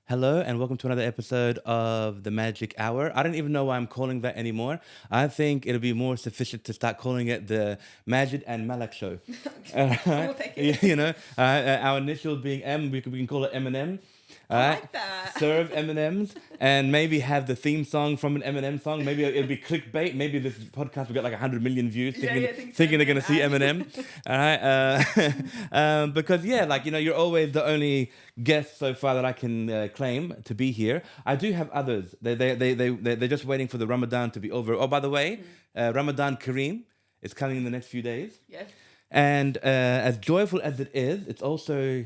Hello and welcome to another episode of the Magic Hour. I don't even know why I'm calling that anymore. I think it'll be more sufficient to start calling it the Majid and Malak Show. We'll take it. Our initial being M, we can call it Eminem. I like that. Serve M&Ms and maybe have the theme song from an Eminem song. Maybe it'll be clickbait. Maybe this podcast will get like 100 million views thinking they're going to see Eminem. All right. Because, you're always the only guest so far that I can claim to be here. I do have others. They're just waiting for the Ramadan to be over. Oh, by the way, Ramadan Kareem is coming in the next few days. Yeah. And as joyful as it is, it's also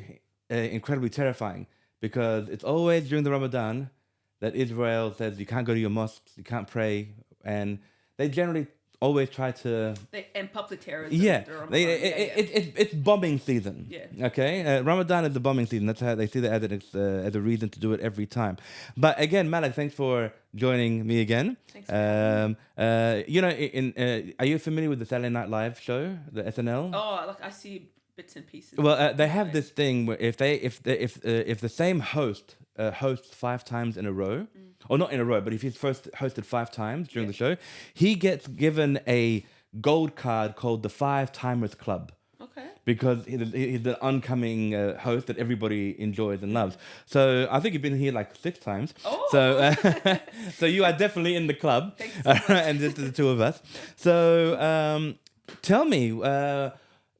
incredibly terrifying because it's always during the Ramadan that Israel says you can't go to your mosques, you can't pray, and they generally always try to... And public terrorism. Yeah, it's bombing season. Yeah. Okay, Ramadan is the bombing season. That's how they see that as a reason to do it every time. But again, Malak, thanks for joining me again. Thanks for having me. Are you familiar with the Saturday Night Live show, the SNL? Oh, I see bits and pieces. Well, they have this thing where if the same host hosts 5 times in a row, or not in a row, but if he's first hosted 5 times during the show, he gets given a gold card called the 5 Timers Club. Okay. Because he's the oncoming host that everybody enjoys and loves. So I think you've been here like 6 times. Oh. So you are definitely in the club. Thanks so much. And just the two of us. So tell me.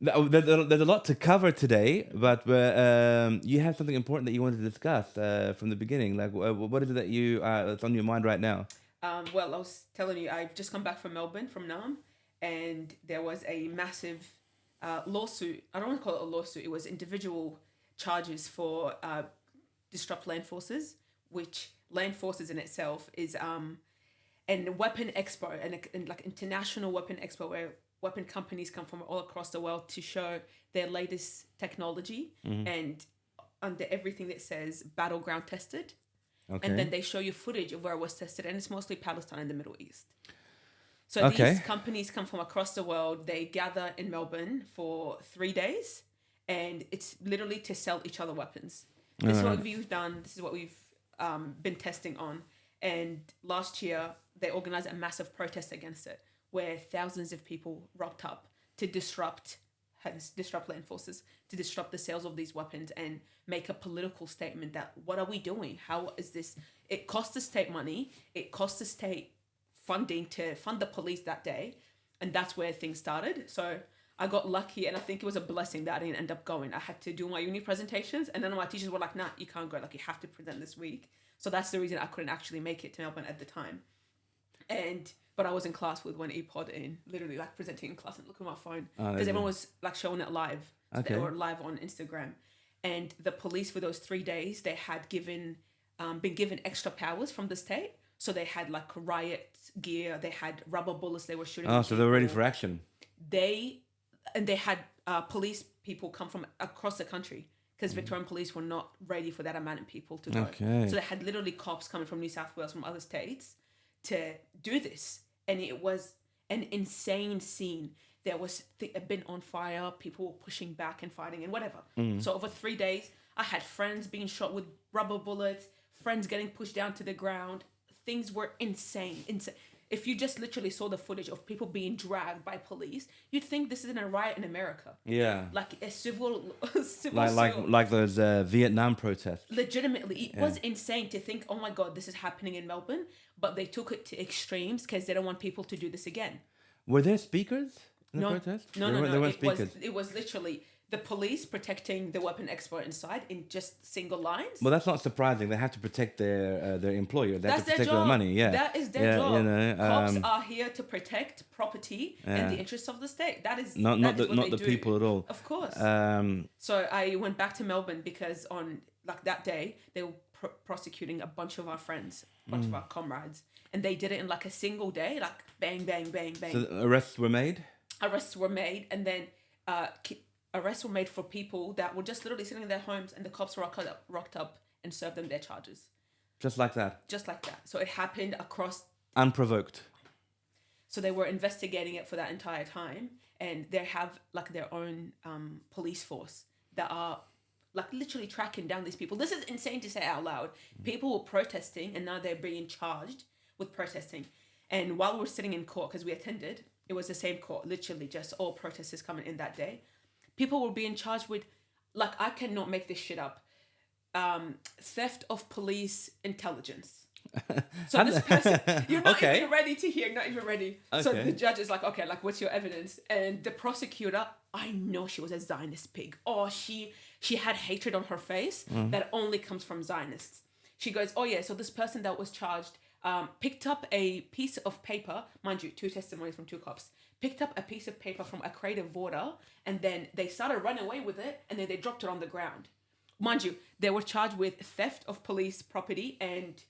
There's a lot to cover today, but you have something important that you wanted to discuss from the beginning. Like, what is it that that's on your mind right now? Well, I was telling you, I've just come back from Melbourne, from Naarm, and there was a massive lawsuit. I don't want to call it a lawsuit. It was individual charges for disrupt land forces, which land forces in itself is an weapon expo, and like international weapon expo where weapon companies come from all across the world to show their latest technology, and under everything that says battleground tested. Okay. And then they show you footage of where it was tested, and it's mostly Palestine and the Middle East. So these companies come from across the world. They gather in Melbourne for 3 days, and it's literally to sell each other weapons. This is what we've done. This is what we've been testing on. And last year, they organized a massive protest against it, where thousands of people rocked up to disrupt land forces, to disrupt the sales of these weapons and make a political statement that what are we doing? How is this? It cost the state money. It cost the state funding to fund the police that day. And that's where things started. So I got lucky, and I think it was a blessing that I didn't end up going. I had to do my uni presentations, and then my teachers were like, nah, you can't go. Like, you have to present this week. So that's the reason I couldn't actually make it to Melbourne at the time. But I was in class with one ePod and literally like presenting in class and looking at my phone because everyone was like showing it live. So they were live on Instagram, and the police for those 3 days they had been given extra powers from the state. So they had like riot gear, they had rubber bullets they were shooting. Oh, so they were ready for action. They had police people come from across the country because Victorian police were not ready for that amount of people to go. Okay. So they had literally cops coming from New South Wales, from other states, to do this. And it was an insane scene. There was a bit on fire, people were pushing back and fighting and whatever. So over 3 days, I had friends being shot with rubber bullets, friends getting pushed down to the ground. Things were insane. If you just literally saw the footage of people being dragged by police, you'd think this isn't a riot in America. Yeah. Like a civil like those Vietnam protests. Legitimately, it was insane to think, oh my God, this is happening in Melbourne. But they took it to extremes because they don't want people to do this again. Were there speakers in the protest? No. There weren't speakers. It was literally the police protecting the weapon export inside in just single lines. Well, that's not surprising. They have to protect their employer. They have to protect their money. Yeah, that is their job. Cops are here to protect property and the interests of the state. That is not the people at all. Of course. So I went back to Melbourne because on like that day they were prosecuting a bunch of our friends, a bunch of our comrades, and they did it in like a single day, like bang, bang, bang, bang. So arrests were made. Arrests were made, and then arrests were made for people that were just literally sitting in their homes, and the cops rocked up and served them their charges. Just like that. Just like that. So it happened across... Unprovoked. So they were investigating it for that entire time, and they have like their own police force that are like literally tracking down these people. This is insane to say out loud. People were protesting, and now they're being charged with protesting. And while we're sitting in court, because we attended, it was the same court, literally just all protesters coming in that day. People were being charged with, like, I cannot make this shit up, theft of police intelligence. So this person, you're not even ready to hear, not even ready. Okay. So the judge is like, okay, like, what's your evidence? And the prosecutor, I know she was a Zionist pig. Oh, she had hatred on her face that only comes from Zionists. She goes, oh yeah, so this person that was charged picked up a piece of paper, mind you, 2 testimonies from 2 cops, picked up a piece of paper from a crate of water, and then they started running away with it, and then they dropped it on the ground. Mind you, they were charged with theft of police property and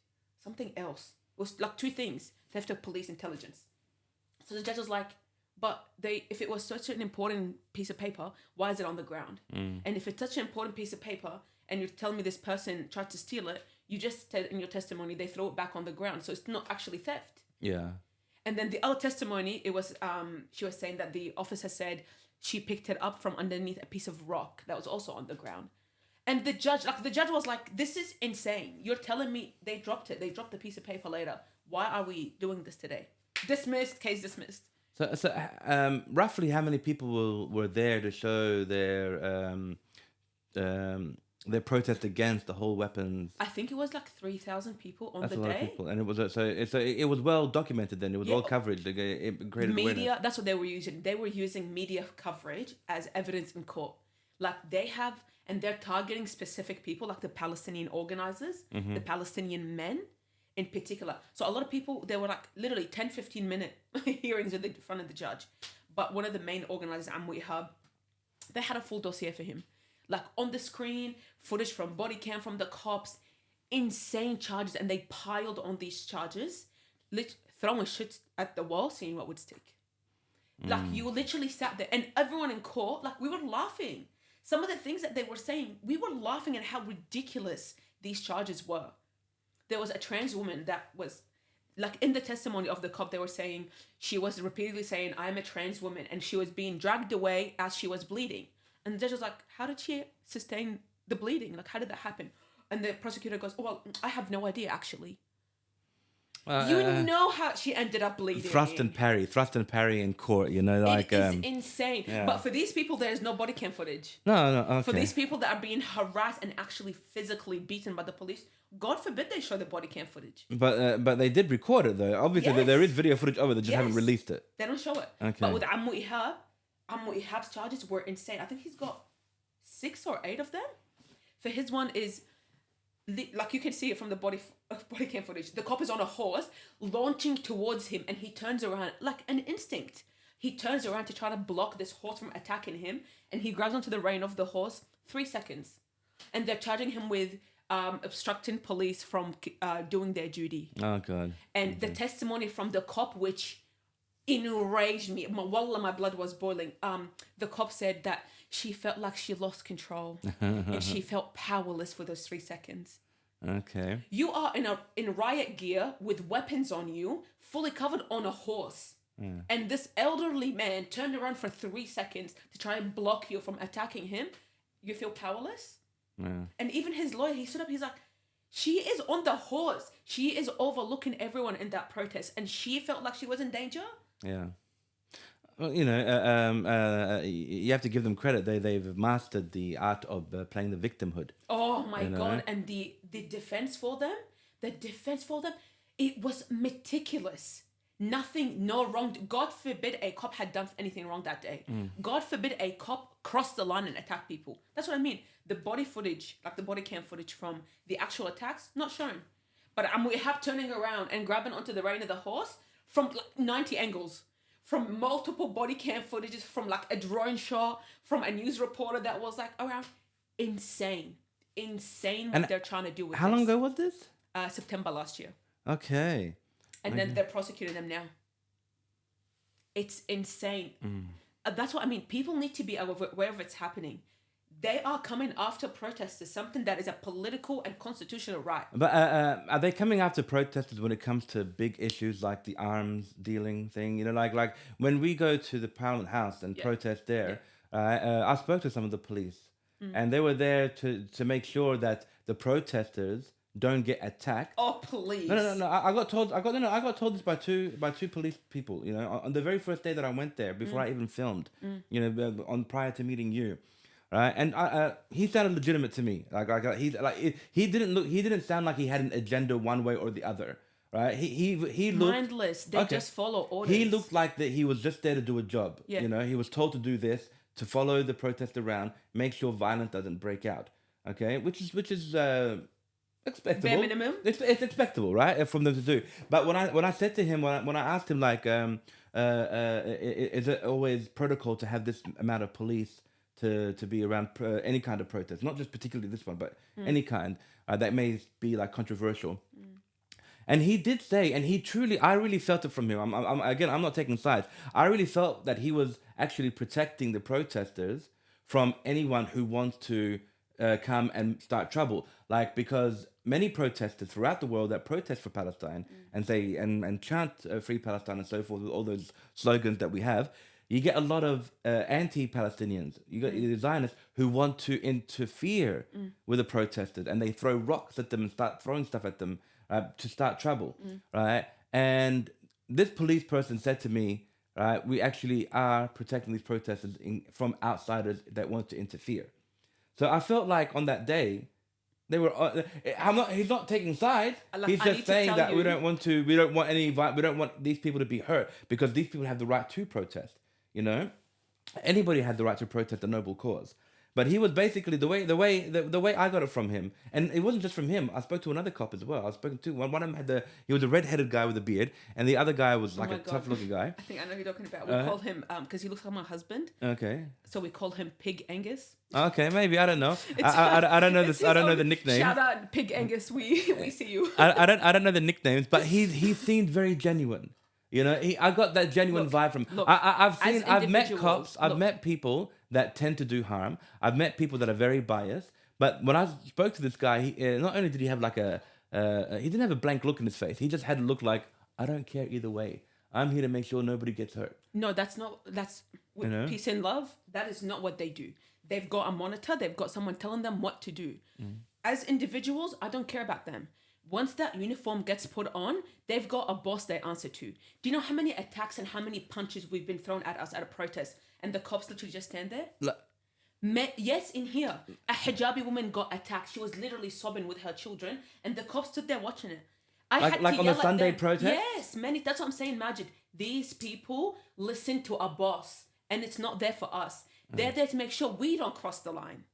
something else. It was like 2 things, theft of police intelligence. So the judge was like, but if it was such an important piece of paper, why is it on the ground? And if it's such an important piece of paper, and you're telling me this person tried to steal it, you just said in your testimony they throw it back on the ground, so it's not actually theft. Yeah. And then the other testimony, it was she was saying that the officer said she picked it up from underneath a piece of rock that was also on the ground. And the judge was like, this is insane. You're telling me they dropped it. They dropped the piece of paper later. Why are we doing this today? Dismissed, case dismissed. So roughly how many people were there to show their protest against the whole weapons? I think it was like 3,000 people on the day. That's a lot of people, and it was well documented. Then it was well coverage. It created media. Awareness. That's what they were using. They were using media coverage as evidence in court. Like they have, and they're targeting specific people, like the Palestinian organizers, the Palestinian men in particular. So a lot of people, they were like literally 10, 15-minute hearings in front of the judge. But one of the main organizers, Amwi Hub, they had a full dossier for him. Like on the screen, footage from body cam from the cops, insane charges, and they piled on these charges, throwing shit at the wall, seeing what would stick. Like you literally sat there, and everyone in court, like we were laughing. Some of the things that they were saying, we were laughing at how ridiculous these charges were. There was a trans woman that was, like in the testimony of the cop, they were saying, she was repeatedly saying, I'm a trans woman, and she was being dragged away as she was bleeding. And the judge was like, how did she sustain the bleeding? Like, how did that happen? And the prosecutor goes, oh, well, I have no idea, actually. You know how she ended up bleeding. Thrust and parry in court, you know, like... It is insane. Yeah. But for these people, there's no body cam footage. No, okay. For these people that are being harassed and actually physically beaten by the police, God forbid they show the body cam footage. But they did record it, though. Obviously, there is video footage of it, they just haven't released it. They don't show it. Okay. But with Amwi Ihab's charges were insane. I think he's got 6 or 8 of them. For his one is... like you can see it from the body cam footage. The cop is on a horse launching towards him, and he turns around like an instinct. He turns around to try to block this horse from attacking him, and he grabs onto the rein of the horse. 3 seconds, and they're charging him with obstructing police from doing their duty. Oh God! And the testimony from the cop, which enraged me. Wallah, my blood was boiling. The cop said that she felt like she lost control and she felt powerless for those 3 seconds. Okay. You are in riot gear with weapons on you, fully covered on a horse. Yeah. And this elderly man turned around for 3 seconds to try and block you from attacking him. You feel powerless? Yeah. And even his lawyer, he stood up, he's like, she is on the horse. She is overlooking everyone in that protest, and she felt like she was in danger. Yeah. Well, you know, you have to give them credit. They've mastered the art of playing the victimhood. Oh my God! And the defense for them, it was meticulous. Nothing, no wrong. God forbid a cop had done anything wrong that day. God forbid a cop crossed the line and attacked people. That's what I mean. The body footage, like the body cam footage from the actual attacks, not shown. But we have turning around and grabbing onto the rein of the horse from like 90 angles. From multiple body cam footages, from like a drone shot, from a news reporter that was like around. Insane what they're trying to do with this. How long ago was this? September last year. Okay. And then they're prosecuting them now. It's insane. That's what I mean. People need to be aware of what's happening. They are coming after protesters, something that is a political and constitutional right. But are they coming after protesters when it comes to big issues like the arms dealing thing? You know, like when we go to the Parliament House and protest there, I spoke to some of the police. and they were there to make sure that the protesters don't get attacked. Oh, please. No. I got told this by two police people. You know, on the very first day that I went there, before I even filmed. You know, prior to meeting you, right? And he sounded legitimate to me. He didn't sound like he had an agenda one way or the other. Right? He looked mindless. They just follow orders. He looked like that he was just there to do a job. Yeah. You know, he was told to do this, to follow the protest around, make sure violence doesn't break out. Okay, which is expectable. Bare minimum. It's expectable, right, from them to do. But when I said to him, when I asked him, like, is it always protocol to have this amount of police to be around any kind of protest, not just particularly this one, but any kind that may be like controversial. And he did say, and I really felt it from him. I'm not taking sides. I really felt that he was actually protecting the protesters from anyone who wants to come and start trouble. Like, because many protesters throughout the world that protest for Palestine and say and chant Free Palestine and so forth, with all those slogans that we have, you get a lot of anti-Palestinians. You got the Zionists who want to interfere with the protesters, and they throw rocks at them and start throwing stuff at them to start trouble, right? And this police person said to me, right, we actually are protecting these protesters from outsiders that want to interfere. So I felt like on that day, they were. He's not taking sides. He's just saying that we don't want these people to be hurt, because these people have the right to protest. You know, anybody had the right to protest a noble cause. But he was basically the way I got it from him, and it wasn't just from him. I spoke to another cop as well. I spoke to one of them he was a red-headed guy with a beard, and the other guy was like a tough-looking guy. I think I know who you're talking about. We called him because he looks like my husband. Okay. So we called him Pig Angus. Okay, maybe, I don't know. I don't know this. I don't know the nickname. Shout out Pig Angus. We see you. I don't know the nicknames, but he seemed very genuine. You know, I got that genuine vibe from. I've met cops. I've met people that tend to do harm. I've met people that are very biased. But when I spoke to this guy, not only did he have like he didn't have a blank look in his face. He just had a look like, I don't care either way. I'm here to make sure nobody gets hurt. No, that's peace and love. That is not what they do. They've got a monitor. They've got someone telling them what to do. As individuals, I don't care about them. Once that uniform gets put on, they've got a boss they answer to. Do you know how many attacks and how many punches we've been thrown at us at a protest, and the cops literally just stand there? Yes, in here, a hijabi woman got attacked. She was literally sobbing with her children, and the cops stood there watching it. Like on the Sunday protest? Yes, that's what I'm saying, Majid. These people listen to a boss, and it's not there for us. They're there to make sure we don't cross the line.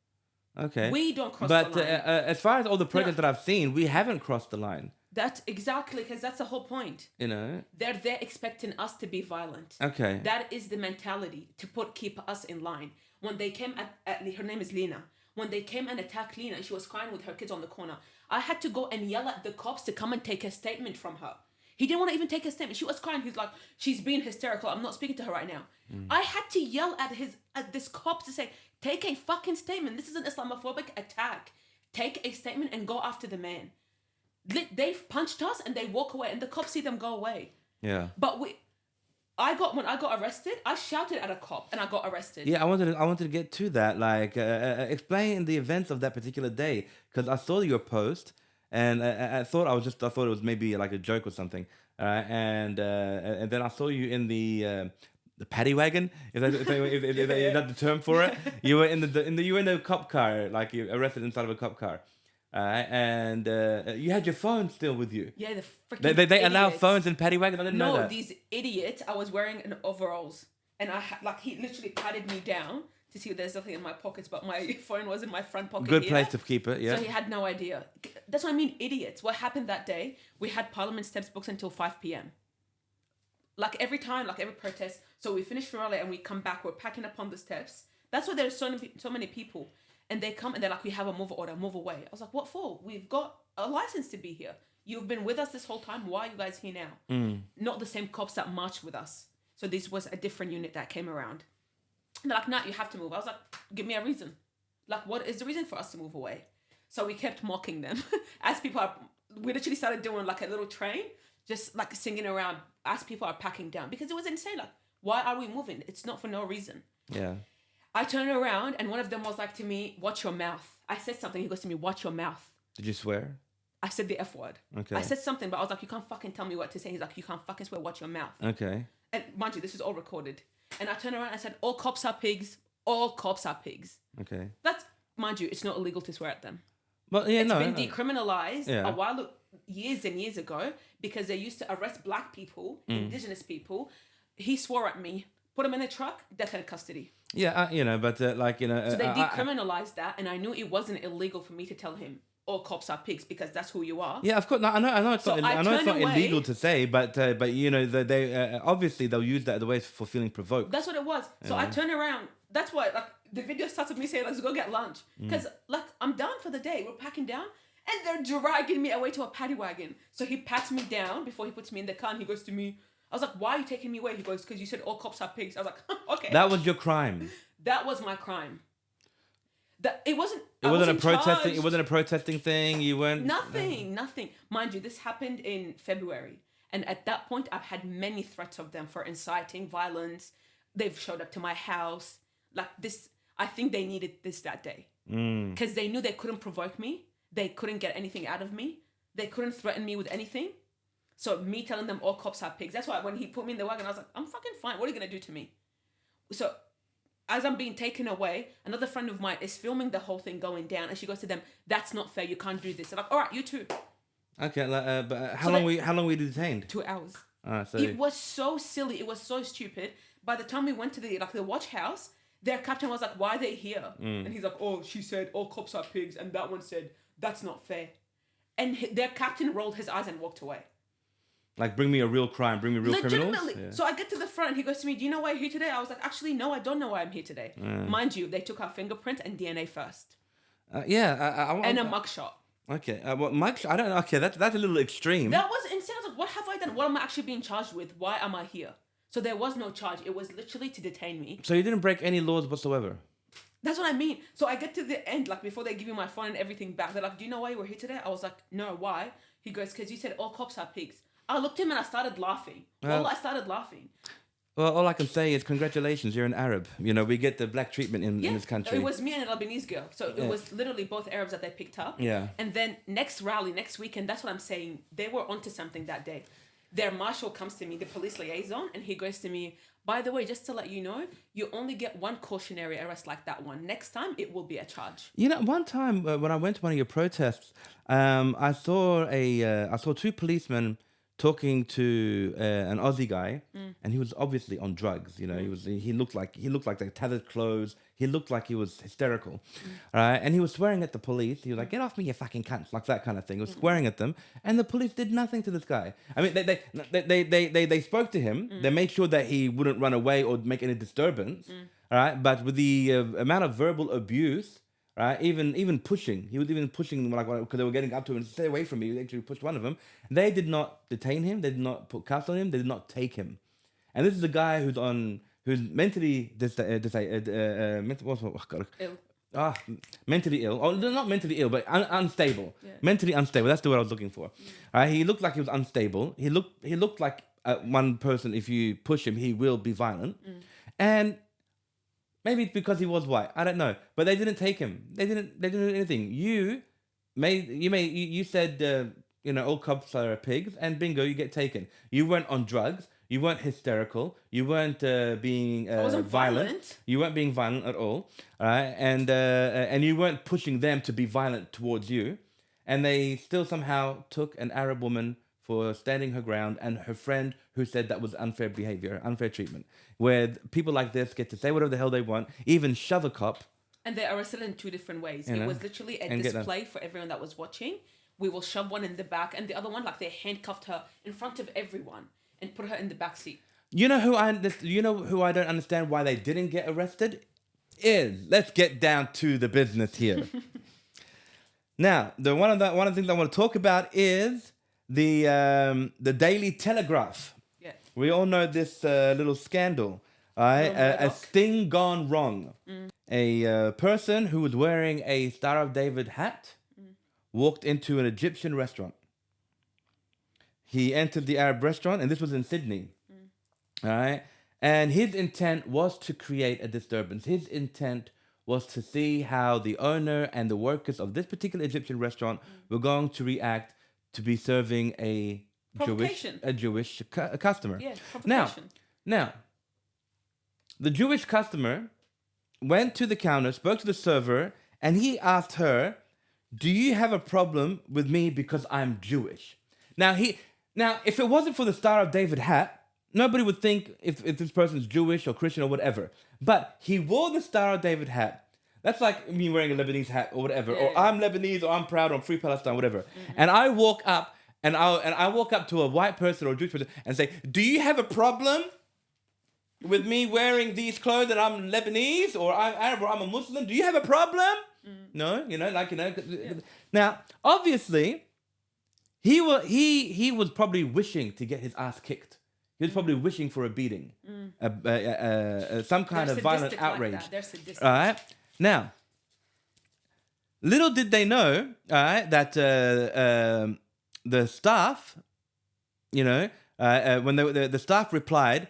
Okay. We don't cross the line. But as far as all the protests that I've seen, we haven't crossed the line. That's exactly, because that's the whole point. You know? They're there expecting us to be violent. Okay. That is the mentality, to keep us in line. When they came her name is Lena. When they came and attacked Lena, and she was crying with her kids on the corner, I had to go and yell at the cops to come and take a statement from her. He didn't want to even take a statement. She was crying. He's like, she's being hysterical. I'm not speaking to her right now. I had to yell at this cop to say, take a fucking statement. This is an Islamophobic attack. Take a statement and go after the man. They've punched us and they walk away, and the cops see them go away. Yeah. But when I got arrested, I shouted at a cop and I got arrested. Yeah, I wanted to get to that. Like, explain the events of that particular day, because I saw your post. And I thought it was maybe like a joke or something, and then I saw you in the paddy wagon. Is that the term for it? You were in the cop car, like you arrested inside of a cop car, and you had your phone still with you. Yeah, the freaking they allow phones in paddy wagons. I didn't know that. No, these idiots. I was wearing an overalls, and he literally patted me down to see if there's nothing in my pockets, but my phone was in my front pocket. Good place to keep it, yeah. So he had no idea. That's what I mean, idiots. What happened that day, we had Parliament steps booked until 5 p.m. Like every protest. So we finish from early and we come back, we're packing up on the steps. That's why there's so many people. And they come and they're like, we have a move order, move away. I was like, what for? We've got a license to be here. You've been with us this whole time. Why are you guys here now? Not the same cops that marched with us. So this was a different unit that came around. And they're like, nah, you have to move. I was like, give me a reason. Like, what is the reason for us to move away? So we kept mocking them. We literally started doing like a little train, just like singing around as people are packing down. Because it was insane. Like, why are we moving? It's not for no reason. Yeah. I turned around and one of them was like to me, watch your mouth. I said something. He goes to me, watch your mouth. Did you swear? I said the F word. Okay. I said something, but I was like, you can't fucking tell me what to say. He's like, you can't fucking swear, watch your mouth. Okay. And mind you, this is all recorded. And I turned around and I said, all cops are pigs. All cops are pigs. Okay. That's, mind you, it's not illegal to swear at them. But yeah, It's been decriminalized a while, years and years ago, because they used to arrest black people, indigenous people. He swore at me, put him in a truck, death in custody. Yeah, but So they decriminalized that, and I knew it wasn't illegal for me to tell him all cops are pigs because that's who you are. Yeah, of course. No, I know it's not. I know it's not illegal to say, but they obviously they'll use that as a way for feeling provoked. That's what it was. So I turned around. That's why the video starts with me saying, "Let's go get lunch," because I'm done for the day. We're packing down, and they're dragging me away to a paddy wagon. So he pats me down before he puts me in the car, and he goes to me. I was like, "Why are you taking me away?" He goes, "Because you said all cops are pigs." I was like, "Okay." That was your crime. That was my crime. It wasn't. It wasn't a protesting. Charged. It wasn't a protesting thing. You weren't. Nothing. Mind you, this happened in February, and at that point, I've had many threats of them for inciting violence. They've showed up to my house like this. I think they needed this that day because they knew they couldn't provoke me. They couldn't get anything out of me. They couldn't threaten me with anything. So me telling them all cops are pigs. That's why when he put me in the wagon, I was like, I'm fucking fine. What are you gonna do to me? So as I'm being taken away, another friend of mine is filming the whole thing going down, and she goes to them, "That's not fair. You can't do this." They're like, "All right, you too." Okay, but how long were you detained? 2 hours. So It was so silly. It was so stupid. By the time we went to the watch house, their captain was like, "Why are they here?" And he's like, "Oh, she said all cops are pigs," and that one said, "That's not fair." And their captain rolled his eyes and walked away. Like, bring me a real crime, bring me real criminals. Legitimately. Yeah. So I get to the front and he goes to me, "Do you know why you're here today?" I was like, "Actually, no, I don't know why I'm here today." Mind you, they took our fingerprint and DNA first. And a mugshot. Okay. Mugshot, I don't know. Okay, that's a little extreme. That was insane. I was like, what have I done? What am I actually being charged with? Why am I here? So there was no charge. It was literally to detain me. So you didn't break any laws whatsoever? That's what I mean. So I get to the end, like before they give you my phone and everything back, they're like, "Do you know why you were here today?" I was like, "No, why?" He goes, "Because you said all cops are pigs." I looked at him and I started laughing. I started laughing. Well, all I can say is congratulations, you're an Arab. We get the black treatment in this country. It was me and an Lebanese girl. So it was literally both Arabs that they picked up. Yeah. And then next rally, next weekend, that's what I'm saying. They were onto something that day. Their marshal comes to me, the police liaison, and he goes to me, "By the way, just to let you know, you only get one cautionary arrest like that one. Next time, it will be a charge." One time when I went to one of your protests, I saw two policemen talking to an Aussie guy, and he was obviously on drugs. He looked like they tethered clothes. He looked like he was hysterical, right? And he was swearing at the police. He was like, "Get off me, you fucking cunts!" Like that kind of thing. He was swearing at them, and the police did nothing to this guy. I mean, they spoke to him. They made sure that he wouldn't run away or make any disturbance, right? But with the amount of verbal abuse. Right, even pushing. He was even pushing them because they were getting up to him. "Stay away from me." He actually pushed one of them. They did not detain him. They did not put cuffs on him. They did not take him. And this is a guy who's mentally mentally ill. Oh, not mentally ill, but unstable. Yeah. Mentally unstable. That's the word I was looking for. Right, he looked like he was unstable. He looked like one person. If you push him, he will be violent. And maybe it's because he was white. I don't know. But they didn't take him. They didn't do anything. You said all cops are pigs, and bingo, you get taken. You weren't on drugs. You weren't hysterical. You weren't being violent. You weren't being violent at all. Right? And you weren't pushing them to be violent towards you. And they still somehow took an Arab woman for standing her ground, and her friend who said that was unfair behavior, unfair treatment, where people like this get to say whatever the hell they want, even shove a cop. And they are arrested in two different ways. It was literally a display for everyone that was watching. We will shove one in the back, and the other one, like they handcuffed her in front of everyone and put her in the back seat. You know who I don't understand why they didn't get arrested? Let's get down to the business here. Now, one of the things I want to talk about is the Daily Telegraph. Yeah. We all know this little scandal, right? A sting gone wrong. A person who was wearing a Star of David hat walked into an Egyptian restaurant. He entered the Arab restaurant, and this was in Sydney. All right? And his intent was to create a disturbance. His intent was to see how the owner and the workers of this particular Egyptian restaurant were going to react to be serving a Jewish customer. Yeah, provocation. Now, the Jewish customer went to the counter, spoke to the server, and he asked her, "Do you have a problem with me because I'm Jewish?" Now, if it wasn't for the Star of David hat, nobody would think if this person's Jewish or Christian or whatever. But he wore the Star of David hat. That's like me wearing a Lebanese hat or whatever. Yeah, or yeah. I'm Lebanese, or I'm proud, or I'm free Palestine, whatever. And I walk up and I walk up to a white person or a Jewish person and say, "Do you have a problem with me wearing these clothes that I'm Lebanese or I'm Arab or I'm a Muslim? Do you have a problem?" No, Yeah. Now, obviously, he was probably wishing to get his ass kicked. He was probably wishing for a beating, some kind of violent outrage. Like They're sadistic. All right. Now, little did they know, all right, that the staff, when the staff replied,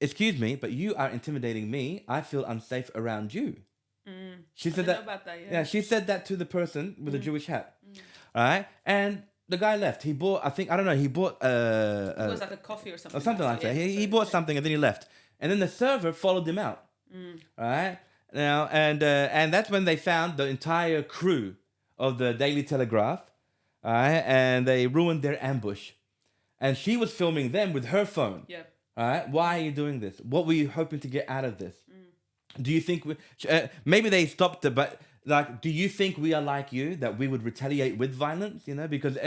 "Excuse me, but you are intimidating me. I feel unsafe around you." She said that. Know about that, Yeah, she said that to the person with the Jewish hat. All right, and the guy left. He bought, He bought it was like a coffee or something. or something like that. He bought something and then he left. And then the server followed him out. All right, now and that's when they found the entire crew of the Daily Telegraph. All right, and they ruined their ambush. And she was filming them with her phone. Yeah. All right, why are you doing this? What were you hoping to get out of this? Do you think maybe they stopped it, but like, do you think we are like you, that we would retaliate with violence? Because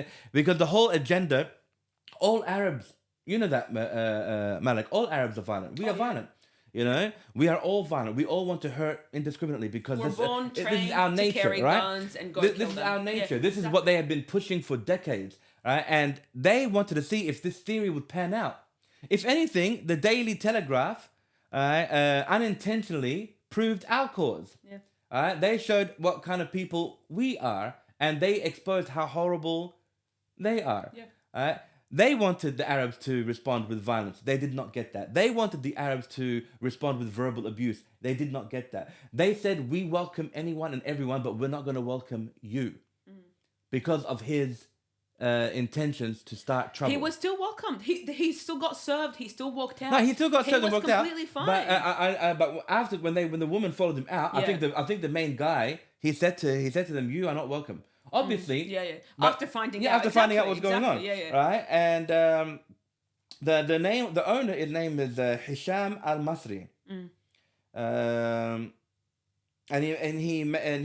the whole agenda, all Arabs, that Malak, all Arabs are violent. We are violent. We are all violent. We all want to hurt indiscriminately because We're born this trained is our nature, to carry right? guns and go This kill is them. our nature. Yeah, This is what they have been pushing for decades, right? And they wanted to see if this theory would pan out. If anything, the Daily Telegraph unintentionally proved our cause. Yeah. They showed what kind of people we are, and they exposed how horrible they are. Yeah. They wanted the Arabs to respond with violence. They did not get that. They wanted the Arabs to respond with verbal abuse. They did not get that. They said, "We welcome anyone and everyone, but we're not going to welcome you," because of his intentions to start trouble. He was still welcomed. He still got served. He still walked out. No, he still got served and walked out. He was completely fine. But after when the woman followed him out, I think the main guy he said to them, "You are not welcome." Obviously, After finding out what's going on, right? And the owner, his name is Hisham Al Masri. And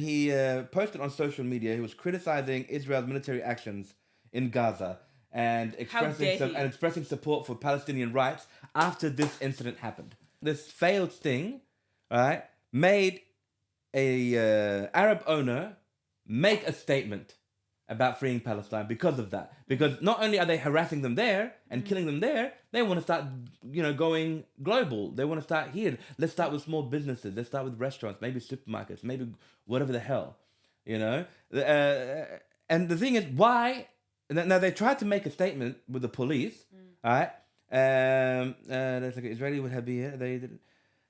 he posted on social media. He was criticizing Israel's military actions in Gaza and expressing support for Palestinian rights after this incident happened. This failed sting, right, made a Arab owner make a statement about freeing Palestine because of that. Because not only are they harassing them there and killing them there, they want to start, going global. They want to start here. Let's start with small businesses. Let's start with restaurants, maybe supermarkets, maybe whatever the hell, And the thing is, why? Now they tried to make a statement with the police, all right? There's like Israeli would have been. They did.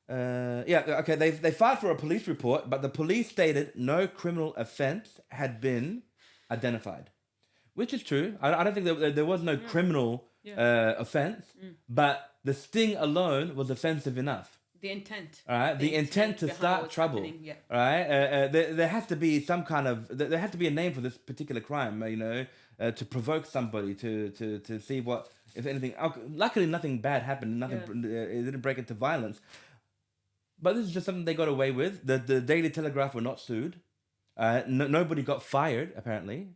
They filed for a police report, but the police stated no criminal offense had been identified, which is true. I don't think there was no criminal offense, but the sting alone was offensive enough. The intent. All right, the intent to start trouble. Yeah. All right, there has to be some kind of there has to be a name for this particular crime. To provoke somebody to see what, if anything. Luckily, nothing bad happened. Nothing. It didn't break into violence. But this is just something they got away with. The Daily Telegraph were not sued. Nobody got fired, apparently.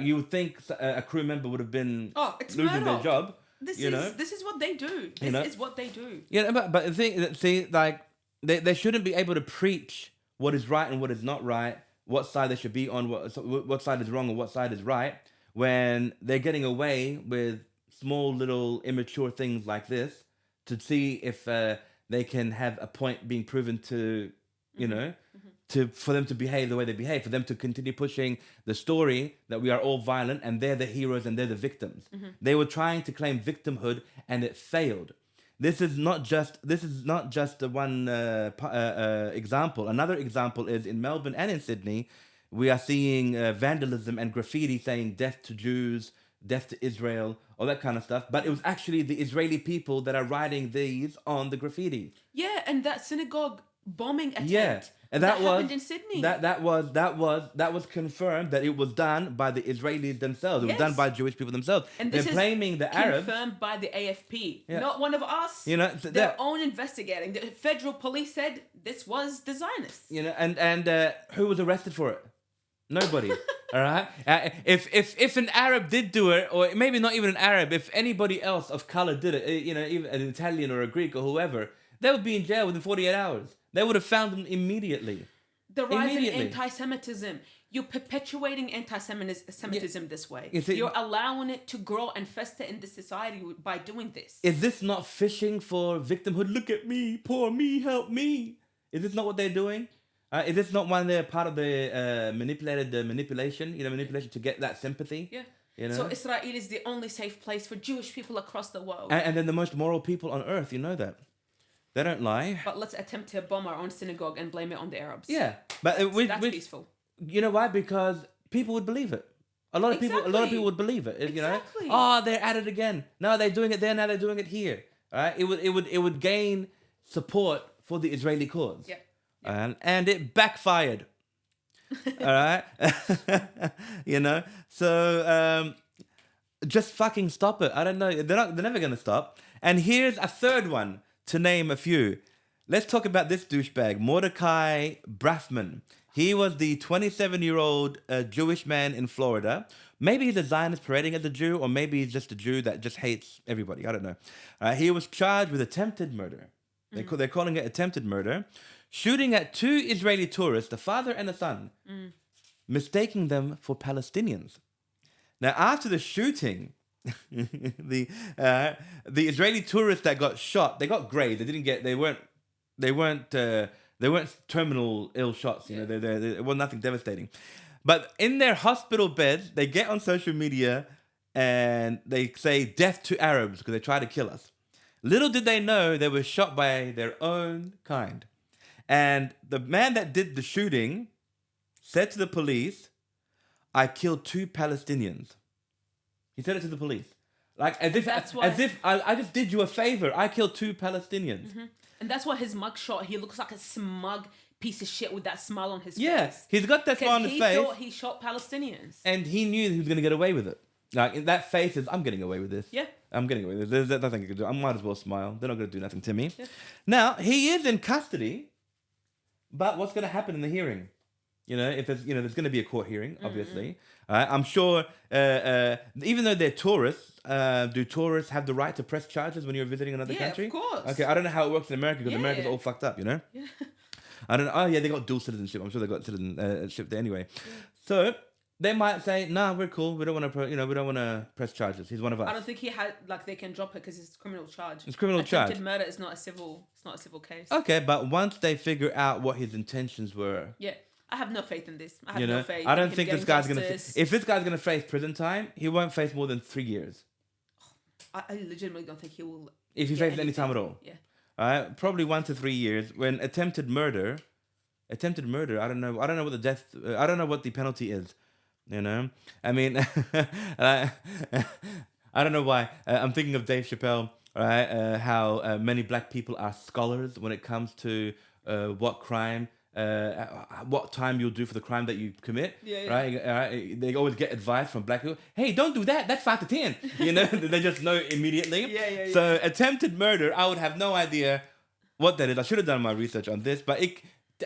You would think a crew member would have been losing their job. This is what they do. This is what they do. Yeah, but the thing, see, like, they shouldn't be able to preach what is right and what is not right, what side they should be on, what side is wrong and what side is right, when they're getting away with small, little, immature things like this to see if they can have a point being proven to, for them to behave the way they behave, for them to continue pushing the story that we are all violent and they're the heroes and they're the victims. They were trying to claim victimhood and it failed. This is not just the one example. Another example is in Melbourne and in Sydney, we are seeing vandalism and graffiti saying "Death to Jews," "Death to Israel," all that kind of stuff. But it was actually the Israeli people that are writing these on the graffiti. Yeah, and that synagogue bombing attempt. Yeah. And that happened in Sydney. That was confirmed that it was done by the Israelis themselves. It was done by Jewish people themselves. And this They're blaming the Arabs. Confirmed by the AFP, not one of us. You know, their own investigating. The federal police said this was the Zionists. You know, and who was arrested for it? Nobody. All right. If an Arab did do it, or maybe not even an Arab, if anybody else of color did it, you know, even an Italian or a Greek or whoever, they would be in jail within 48 hours. They would have found them immediately. The rise in anti-Semitism. You're perpetuating anti-Semitism this way. You're allowing it to grow and fester in the society by doing this. Is this not fishing for victimhood? Look at me, poor me, help me. Is this not what they're doing? Is this not one they're part of the manipulation? You know, manipulation to get that sympathy. Yeah. You know? So Israel is the only safe place for Jewish people across the world. And they're the most moral people on earth. You know that. They don't lie. But let's attempt to bomb our own synagogue and blame it on the Arabs. Yeah, but that's peaceful. You know why? Because people would believe it. A lot of people would believe it. You know, they're at it again. No, they're doing it there. Now they're doing it here. All right, it would gain support for the Israeli cause. Yeah. And it backfired. All right, you know. So just fucking stop it. I don't know. They're never gonna stop. And here's a third one. To name a few. Let's talk about this douchebag, Mordecai Braffman. He was the 27-year-old Jewish man in Florida. Maybe he's a Zionist parading as a Jew, or maybe he's just a Jew that just hates everybody. I don't know. He was charged with attempted murder. They're calling it attempted murder. Shooting at 2 Israeli tourists, a father and a son, mistaking them for Palestinians. Now, after the shooting... the Israeli tourists that got shot, they got grazed. They weren't terminal ill shots. You know, it was nothing devastating. But in their hospital beds, they get on social media and they say "Death to Arabs" because they try to kill us. Little did they know they were shot by their own kind. And the man that did the shooting said to the police, "I killed 2 Palestinians." He said it to the police. Like, as if I just did you a favor. I killed 2 Palestinians. Mm-hmm. And that's why his mugshot, he looks like a smug piece of shit with that smile on his face. Yeah, he's got that smile on his face. He thought he shot Palestinians. And he knew he was going to get away with it. Like, that face is, I'm getting away with this. Yeah. I'm getting away with this. There's nothing you can do. I might as well smile. They're not going to do nothing to me. Yeah. Now, he is in custody. But what's going to happen in the hearing? You know, if there's going to be a court hearing, obviously. I'm sure, even though they're tourists, do tourists have the right to press charges when you're visiting another country? Yeah, of course. Okay, I don't know how it works in America because America's all fucked up, you know? Yeah. I don't know. Oh, yeah, they got dual citizenship. I'm sure they got citizenship there anyway. Yeah. So they might say, "Nah, we're cool. We don't want to, we don't want to press charges. He's one of us." I don't think he had they can drop it because it's a criminal charge. It's criminal charge. Attempted murder is not a civil. It's not a civil case. Okay, but once they figure out what his intentions were. Yeah. I have no faith in this. I have no faith. I don't think this guy's if this guy's gonna face prison time, he won't face more than 3 years. I legitimately don't think he will. If he faces any time at all. Yeah. Probably 1 to 3 years. When attempted murder, I don't know what I don't know what the penalty is. You know, I mean, I don't know why. I'm thinking of Dave Chappelle. Right? How many black people are scholars when it comes to what crime. What time you'll do for the crime that you commit, right? They always get advice from black people. Hey, don't do that. That's 5 to 10. You know, they just know immediately. So attempted murder, I would have no idea what that is. I should have done my research on this, but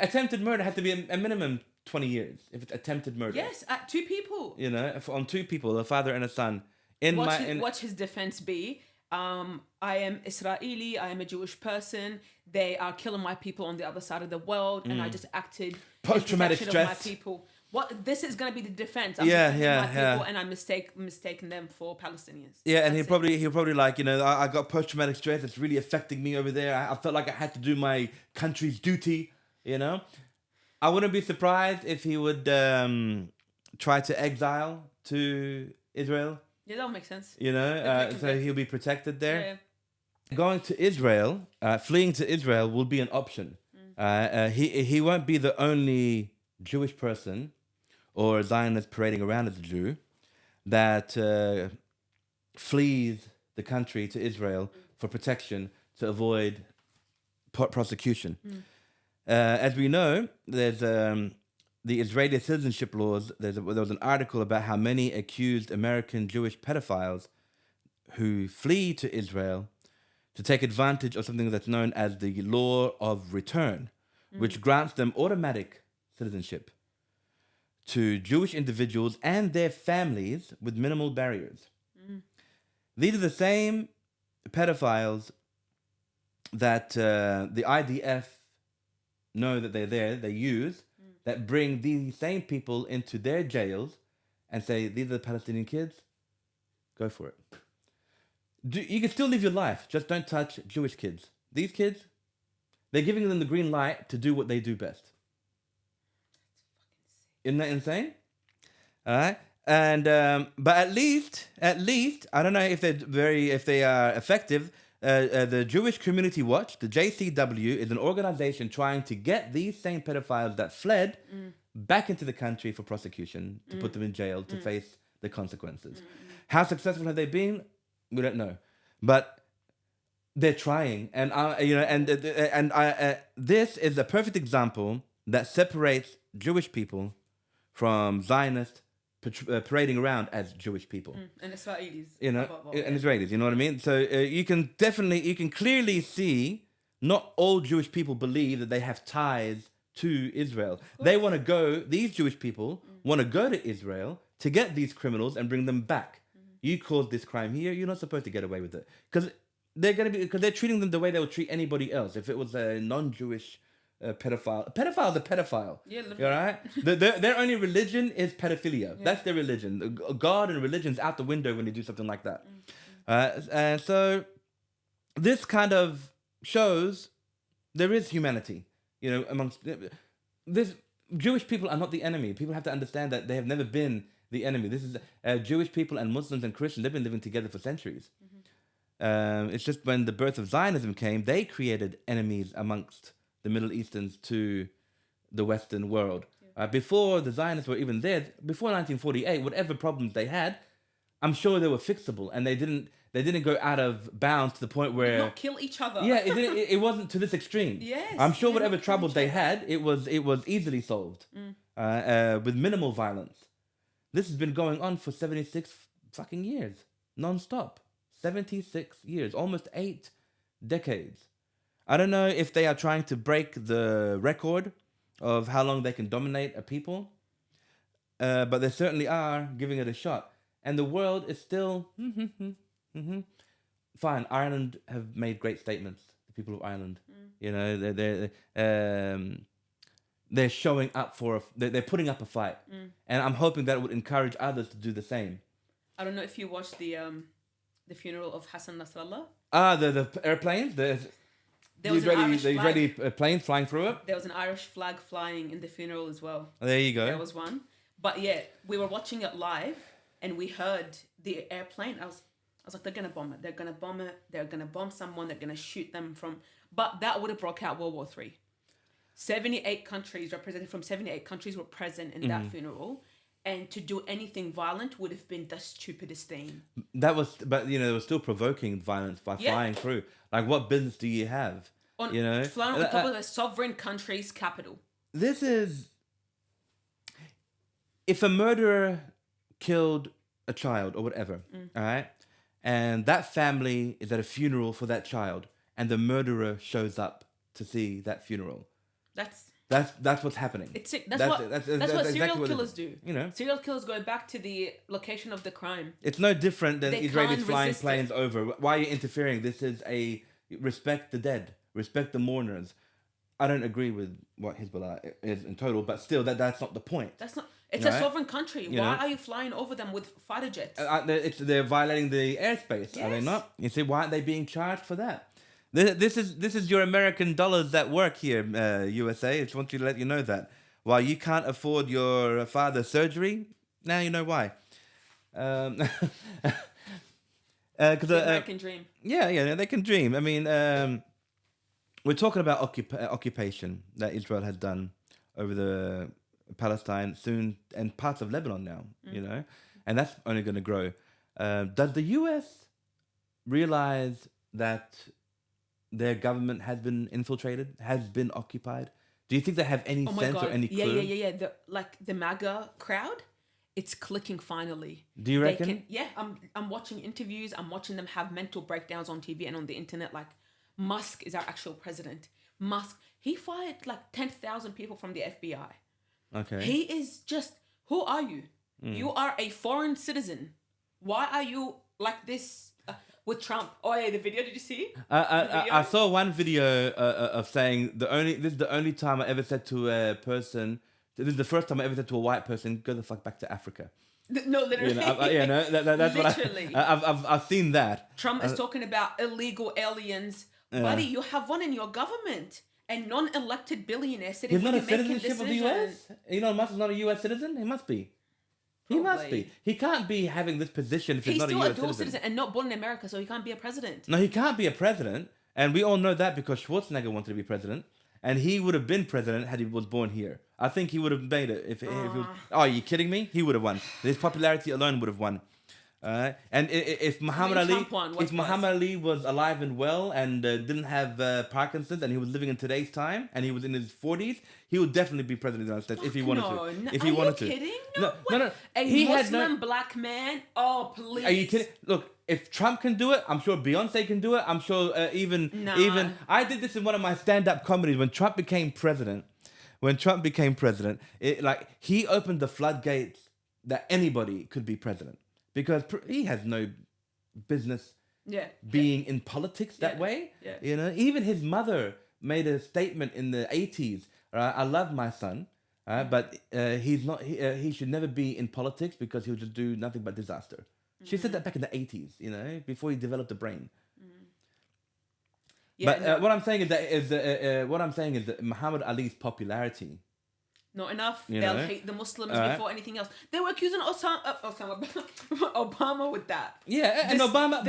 attempted murder had to be a minimum 20 years if it's attempted murder. Yes, at 2 people. You know, on 2 people, a father and a son. Watch his defense be. I am Israeli. I am a Jewish person. They are killing my people on the other side of the world, and I just acted post-traumatic stress. Of my people. What this is going to be the defense? I'm my people, and I'm mistaking them for Palestinians. Yeah, and he'll probably like, I got post-traumatic stress. It's really affecting me over there. I felt like I had to do my country's duty. You know, I wouldn't be surprised if he would try to exile to Israel. Yeah, that would make sense. You know, so he'll be protected there. Yeah. going to Israel, fleeing to Israel will be an option. He won't be the only Jewish person or Zionist parading around as a Jew that flees the country to Israel for protection to avoid prosecution. As we know, there's the Israeli citizenship laws. There was an article about how many accused American Jewish pedophiles who flee to Israel to take advantage of something that's known as the law of return, which grants them automatic citizenship to Jewish individuals and their families with minimal barriers. These are the same pedophiles that the IDF know that they're there, they use, that bring these same people into their jails and say, these are the Palestinian kids, go for it. You can still live your life, just don't touch Jewish kids. These kids, they're giving them the green light to do what they do best. Isn't that insane? All right. And but at least, I don't know if they are effective. The Jewish Community Watch, the JCW, is an organization trying to get these same pedophiles that fled back into the country for prosecution, to put them in jail, to face the consequences. How successful have they been? We don't know, but they're trying, and this is a perfect example that separates Jewish people from Zionists parading around as Jewish people. And Israelis. And Israelis, you know what I mean? So you can clearly see not all Jewish people believe that they have ties to Israel. They want to go, these Jewish people want to go to Israel to get these criminals and bring them back. You caused this crime here, you're not supposed to get away with it. Because they're treating them the way they would treat anybody else. If it was a non-Jewish pedophile. A pedophile's a pedophile. Yeah, all right. Their only religion is pedophilia. Yeah. That's their religion. God and religion's out the window when they do something like that. And so this kind of shows there is humanity. Amongst this, Jewish people are not the enemy. People have to understand that they have never been the enemy. This is Jewish people and Muslims and Christians. They've been living together for centuries. It's just when the birth of Zionism came, they created enemies amongst the Middle Easterns to the Western world. Before the Zionists were even there, before 1948, whatever problems they had, I'm sure they were fixable, and they didn't go out of bounds to the point where not kill each other. Yeah, it wasn't to this extreme. Yes, I'm sure whatever troubles they had, it was easily solved with minimal violence. This has been going on for 76 fucking years, non-stop. 76 years, almost 8 decades. I don't know if they are trying to break the record of how long they can dominate a people, but they certainly are giving it a shot. And the world is still fine. Ireland have made great statements. The people of Ireland, they're showing up they're putting up a fight, and I'm hoping that it would encourage others to do the same. I don't know if you watched the funeral of Hassan Nasrallah. The airplanes. There was an Irish flag. Israeli planes flying through it. There was an Irish flag flying in the funeral as well. There you go. There was one, but yeah, we were watching it live, and we heard the airplane. I was like, they're gonna bomb it. They're gonna bomb it. They're gonna bomb someone. They're gonna shoot them from. But that would have broke out World War III. 78 countries, represented from 78 countries, were present in that funeral. And to do anything violent would have been the stupidest thing. But they were still provoking violence by flying through. Like, what business do you have? Flying on top of a sovereign country's capital. This is... If a murderer killed a child or whatever, all right, and that family is at a funeral for that child, and the murderer shows up to see that funeral... That's what's happening. It's sick. That's what exactly serial killers do. Serial killers go back to the location of the crime. It's no different than Israelis flying planes over. Why are you interfering? This is respect the dead, respect the mourners. I don't agree with what Hezbollah is in total, but still, that's not the point. It's a sovereign country. Why are you flying over them with fighter jets? They're violating the airspace, yes. Are they not? You see, why aren't they being charged for that? This is your American dollars at work here, USA. I just want to let you know that. While you can't afford your father's surgery, now you know why. The American dream. Yeah, they can dream. I mean, we're talking about occupation that Israel has done over the Palestine soon and parts of Lebanon now, and that's only going to grow. Does the U.S. realize that their government has been infiltrated, has been occupied? Do you think they have any sense or any clue? Yeah. The MAGA crowd, it's clicking finally. Do you reckon? I'm watching interviews. I'm watching them have mental breakdowns on TV and on the internet. Like, Musk is our actual president. Musk, he fired like 10,000 people from the FBI. Okay. He is just, who are you? You are a foreign citizen. Why are you like this with Trump? Oh yeah, the video, did you see? I saw one video of saying this is the only time I ever said to a person, this is the first time I ever said to a white person, go the fuck back to Africa. No, literally. That's literally. I've seen that. Trump is talking about illegal aliens. Buddy, you have one in your government. A non-elected billionaire sitting here making decisions. He's not a citizenship of the US? Elon Musk is not a US citizen? He must be. He must be. He can't be having this position if he's not a US citizen. He's still a dual citizen and not born in America, so he can't be a president. No, he can't be a president. And we all know that because Schwarzenegger wanted to be president. And he would have been president had he was born here. I think he would have made it if he was... Oh, are you kidding me? He would have won. His popularity alone would have won. And if Muhammad Ali was alive and well and didn't have Parkinson's and he was living in today's time and he was in his 40s, he would definitely be president of the United States if he wanted to. If he wanted to. Kidding? No. A Muslim black man? Oh, please. Are you kidding? Look, if Trump can do it, I'm sure Beyonce can do it. I'm sure even I did this in one of my stand-up comedies when Trump became president. He opened the floodgates that anybody could be president. Because he has no business being in politics that way. Yeah. Even his mother made a statement in the 80s. I love my son, but he's not. He should never be in politics because he'll just do nothing but disaster. She said that back in the 80s. Before he developed a brain. What I'm saying is that Muhammad Ali's popularity. Not enough. They'll hate the Muslims before anything else. They were accusing Obama with that. Yeah, and Obama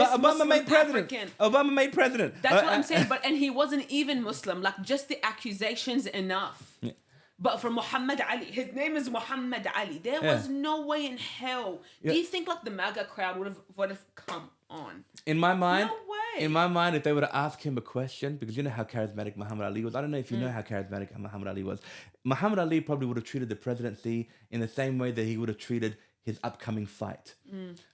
made president. African. Obama made president. That's what I'm saying. And he wasn't even Muslim. Like, just the accusations enough. Yeah. But for Muhammad Ali, his name is Muhammad Ali. There was no way in hell. Do you think like the MAGA crowd would have come on? In my mind, no way. In my mind, if they would have asked him a question, because you know how charismatic Muhammad Ali was. I don't know if you know how charismatic Muhammad Ali was. Muhammad Ali probably would have treated the presidency in the same way that he would have treated his upcoming fight.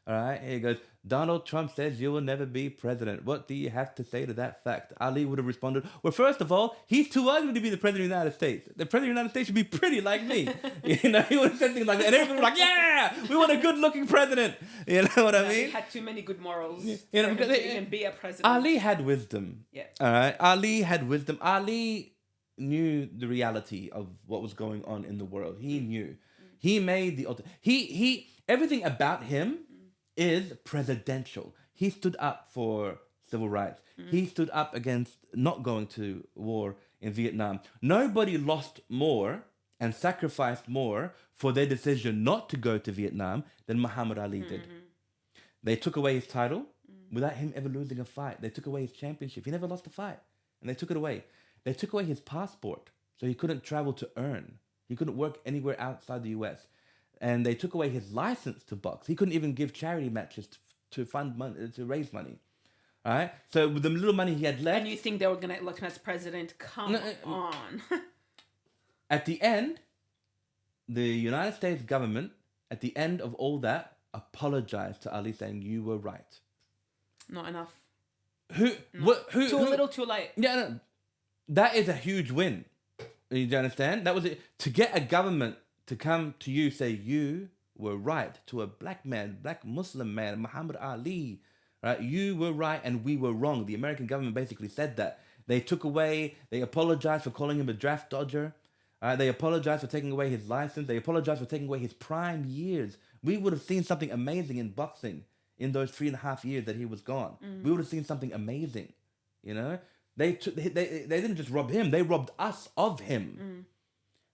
All right? He goes, Donald Trump says you will never be president. What do you have to say to that fact? Ali would have responded, well, first of all, he's too ugly to be the president of the United States. The president of the United States should be pretty like me. He would have said things like that. And everybody would be like, yeah, we want a good-looking president. You know what I mean? He had too many good morals for him to even be a president. Ali had wisdom. Yeah. All right? Ali had wisdom. Ali knew the reality of what was going on in the world. He knew. He made the he everything about him is presidential. He stood up for civil rights. He stood up against not going to war in Vietnam. Nobody lost more and sacrificed more for their decision not to go to Vietnam than Muhammad Ali did. They took away his title without him ever losing a fight. They took away his championship. He never lost a fight. And they took it away. They took away his passport, so he couldn't travel to earn. He couldn't work anywhere outside the US. And they took away his license to box. He couldn't even give charity matches to fund money, to raise money. All right? So with the little money he had left... And you think they were going to elect him as president? Come on. At the end, the United States government, at the end of all that, apologized to Ali saying, you were right. Not enough. Too little, too late. Yeah, no, that is a huge win. You understand? That was it. To get a government to come to you, say you were right, to a black man, black Muslim man, Muhammad Ali, right? You were right and we were wrong. The American government basically said that. They apologized for calling him a draft dodger. They apologized for taking away his license. They apologized for taking away his prime years. We would have seen something amazing in boxing in those 3.5 years that he was gone. We would have seen something amazing, They didn't just rob him, they robbed us of him,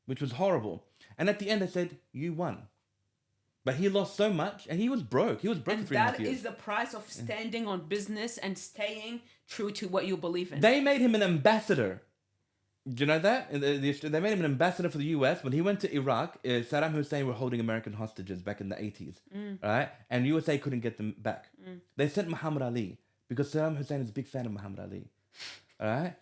which was horrible. And at the end, they said, you won. But he lost so much, and he was broke. He was broke and for 3.5 that years. is the price of standing on business and staying true to what you believe in. They made him an ambassador. Do you know that? They made him an ambassador for the US. When he went to Iraq, Saddam Hussein were holding American hostages back in the 80s. Right? And USA couldn't get them back. They sent Muhammad Ali because Saddam Hussein is a big fan of Muhammad Ali. Alright?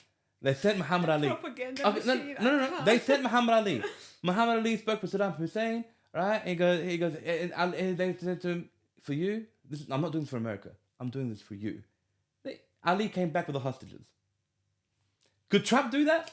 They sent Muhammad Ali. Propaganda Okay, no. They sent Muhammad Ali. Muhammad Ali spoke with Saddam Hussein. Right? And he goes, and they said to him, for you, I'm not doing this for America. I'm doing this for you. Ali came back with the hostages. Could Trump do that?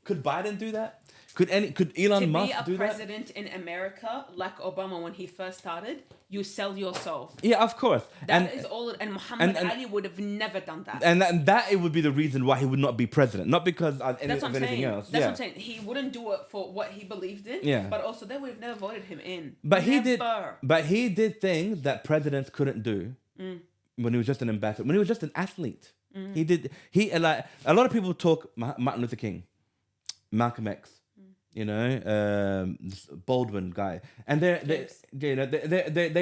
Could Biden do that? Could Elon Musk do that? To be a president in America, like Obama when he first started, you sell your soul. Yeah, of course. That is all. And Muhammad Ali would have never done that. And that it would be the reason why he would not be president, not because of anything else. That's what I'm saying. He wouldn't do it for what he believed in. Yeah. But also, they would have never voted him in. But never. he did things that presidents couldn't do when he was just an ambassador. When he was just an athlete, he did. Like a lot of people talk Martin Luther King, Malcolm X. You know, this Baldwin guy, and they've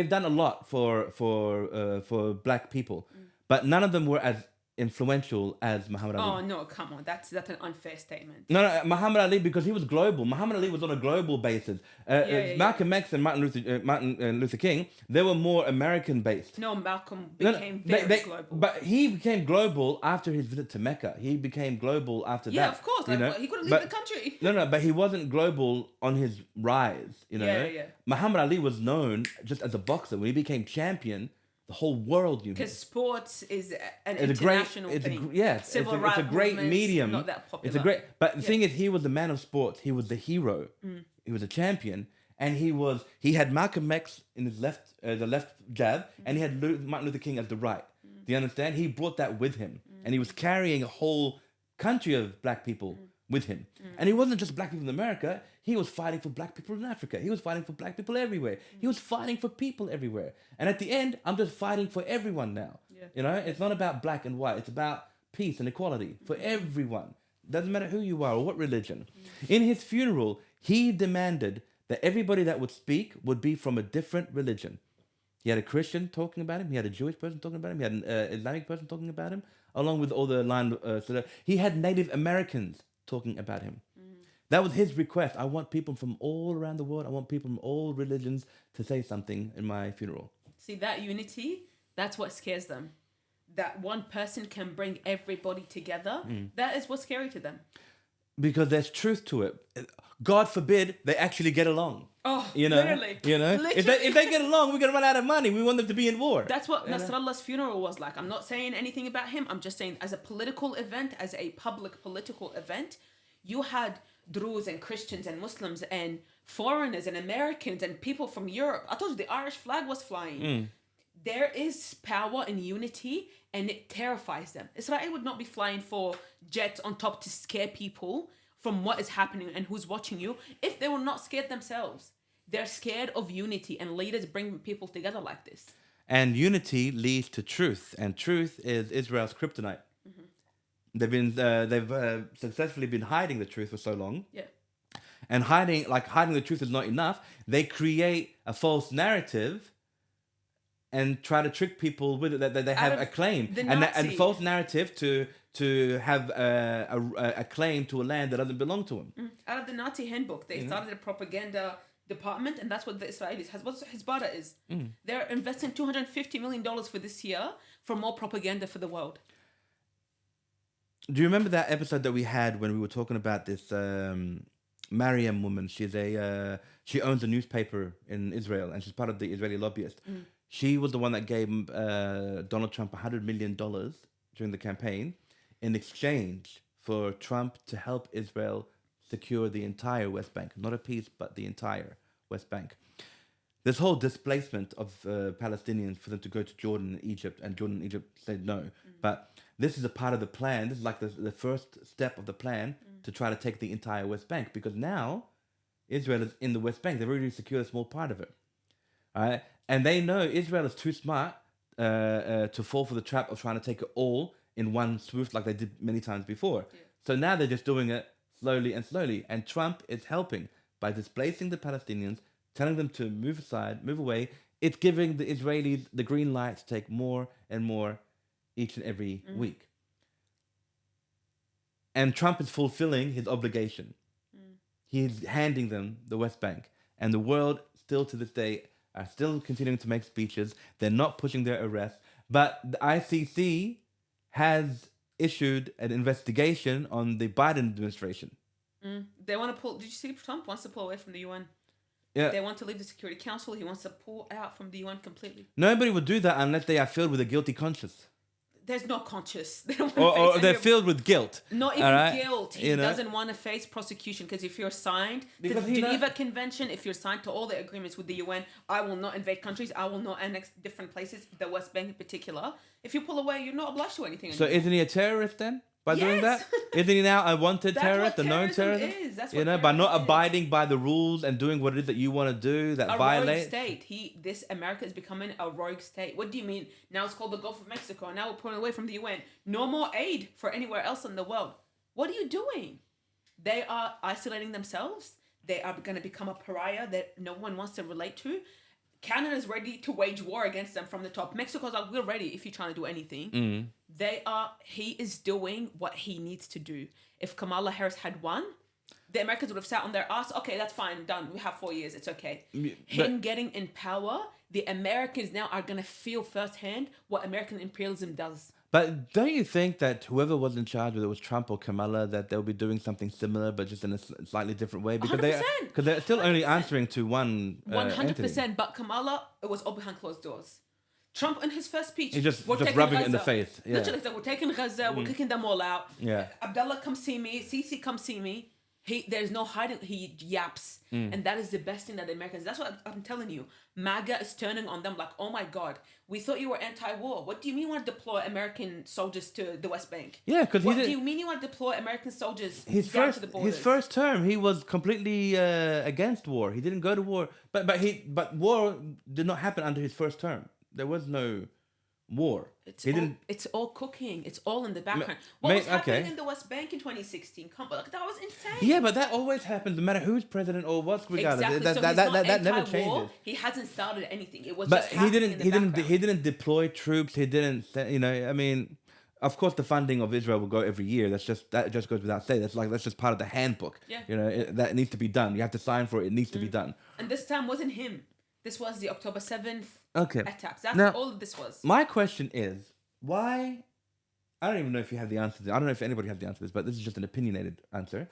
done a lot for black people, but none of them were as influential as Muhammad Ali. Oh no, come on, that's an unfair statement. No, Muhammad Ali, because he was global. Muhammad Ali was on a global basis. Malcolm X and Martin Luther King, they were more American based. No, Malcolm became very global. But he became global after his visit to Mecca. He became global after that. Yeah, of course. He couldn't leave the country. No, but he wasn't global on his rise. You know. Yeah. Muhammad Ali was known just as a boxer. When he became champion, the whole world knew him. Because sports is an international thing. Civil rights it's a great medium. Not that popular. It's a great. But the thing is, he was the man of sports. He was the hero. He was a champion, and he had Malcolm X in his the left jab, and he had Martin Luther King as the right. Do you understand? He brought that with him, and he was carrying a whole country of black people with him. And he wasn't just black people in America. He was fighting for black people in Africa. He was fighting for black people everywhere. He was fighting for people everywhere. And at the end, I'm just fighting for everyone now. Yeah. You know, it's not about black and white. It's about peace and equality for everyone. Doesn't matter who you are or what religion. In his funeral, he demanded that everybody that would speak would be from a different religion. He had a Christian talking about him. He had a Jewish person talking about him. He had an Islamic person talking about him, along with all the line. He had Native Americans talking about him. That was his request. I want people from all around the world. I want people from all religions to say something in my funeral. See, that unity, that's what scares them. That one person can bring everybody together. That is what's scary to them. Because there's truth to it. God forbid they actually get along. Oh, you know, literally. You know, if they get along, we're gonna run out of money. We want them to be in war. That's what Nasrallah's funeral was like. I'm not saying anything about him. I'm just saying, as a political event, as a public political event, you had Druze and Christians and Muslims and foreigners and Americans and people from Europe. I told you the Irish flag was flying. There is power in unity, and it terrifies them. Israel would not be flying for jets on top to scare people from what is happening and who's watching you if they were not scared themselves. They're scared of unity, and leaders bring people together like this. And unity leads to truth, and truth is Israel's kryptonite. They've successfully been hiding the truth for so long. Yeah. And hiding the truth is not enough. They create a false narrative and try to trick people with it that they have a claim, and false narrative to have a claim to a land that doesn't belong to them. Out of the Nazi handbook, they started a propaganda department, and that's what the Israelis has. What Hezbollah is. They're investing $250 million for this year for more propaganda for the world. Do you remember that episode that we had when we were talking about this Mariam woman? She owns a newspaper in Israel, and she's part of the Israeli lobbyists. She was the one that gave Donald Trump $100 million during the campaign in exchange for Trump to help Israel secure the entire West Bank. Not a piece, but the entire West Bank. This whole displacement of Palestinians for them to go to Jordan and Egypt, and Jordan and Egypt said no. But this is a part of the plan. This is like the first step of the plan to try to take the entire West Bank, because now Israel is in the West Bank. They've already secured a small part of it. All right? And they know Israel is too smart to fall for the trap of trying to take it all in one swoop like they did many times before. Yeah. So now they're just doing it slowly and slowly. And Trump is helping by displacing the Palestinians, telling them to move aside, move away. It's giving the Israelis the green light to take more and more each and every week. And Trump is fulfilling his obligation. He's handing them the West Bank. And the world, still to this day, are still continuing to make speeches. They're not pushing their arrest. But the ICC has issued an investigation on the Biden administration. They want to pull... Did you see Trump wants to pull away from the UN? Yeah. They want to leave the Security Council. He wants to pull out from the UN completely. Nobody would do that unless they are filled with a guilty conscience. There's no conscience. They don't Or they're filled with guilt. Not even guilt. He doesn't want to face prosecution because if you're signed to the Geneva Convention, if you're signed to all the agreements with the UN, I will not invade countries. I will not annex different places, the West Bank in particular. If you pull away, you're not obliged to anything anymore. So isn't he a terrorist then? By doing that? Isn't he now a wanted terrorist, a known terrorist? That's what by not abiding by the rules and doing what it is that you want to do that violates. A rogue state. This America is becoming a rogue state. What do you mean? Now it's called the Gulf of Mexico. And now we're pulling away from the UN. No more aid for anywhere else in the world. What are you doing? They are isolating themselves. They are going to become a pariah that no one wants to relate to. Canada is ready to wage war against them from the top. Mexico's like, we're ready if you're trying to do anything. He is doing what he needs to do. If Kamala Harris had won, the Americans would have sat on their ass. Okay, that's fine, done. We have 4 years, it's okay. Him getting in power, the Americans now are going to feel firsthand what American imperialism does. But don't you think that whoever was in charge, whether it was Trump or Kamala, that they'll be doing something similar, but just in a slightly different way? Because 100%. they're still only answering to one 100%. entity. But Kamala, it was all behind closed doors. Trump in his first speech, he's just rubbing it in the face. Yeah. Literally, like, we're taking Gaza, we're kicking them all out. Yeah. Abdullah, come see me. Sisi, come see me. There's no hiding. He yaps, and that is the best thing that the Americans. That's what I'm telling you. MAGA is turning on them like, oh my God, we thought you were anti-war. What do you mean you want to deploy American soldiers to the West Bank? Yeah, because what do you mean you want to deploy American soldiers to the borders? His first term, he was completely against war. He didn't go to war, but war did not happen under his first term. There was no war. It's all cooking. It's all in the background. What was happening in the West Bank in 2016? That was insane. Yeah, but that always happens, no matter who's president or what's regarded. Exactly. That never changes. He hasn't started anything. It was but just happening in the background. He didn't deploy troops. He didn't. I mean, of course, the funding of Israel will go every year. That just goes without saying. That's just part of the handbook. Yeah. That needs to be done. You have to sign for it. It needs to be done. And this time wasn't him. This was the October 7th attacks. That's all this was. My question is, why... I don't even know if you have the answer to this. I don't know if anybody has the answer to this, but this is just an opinionated answer.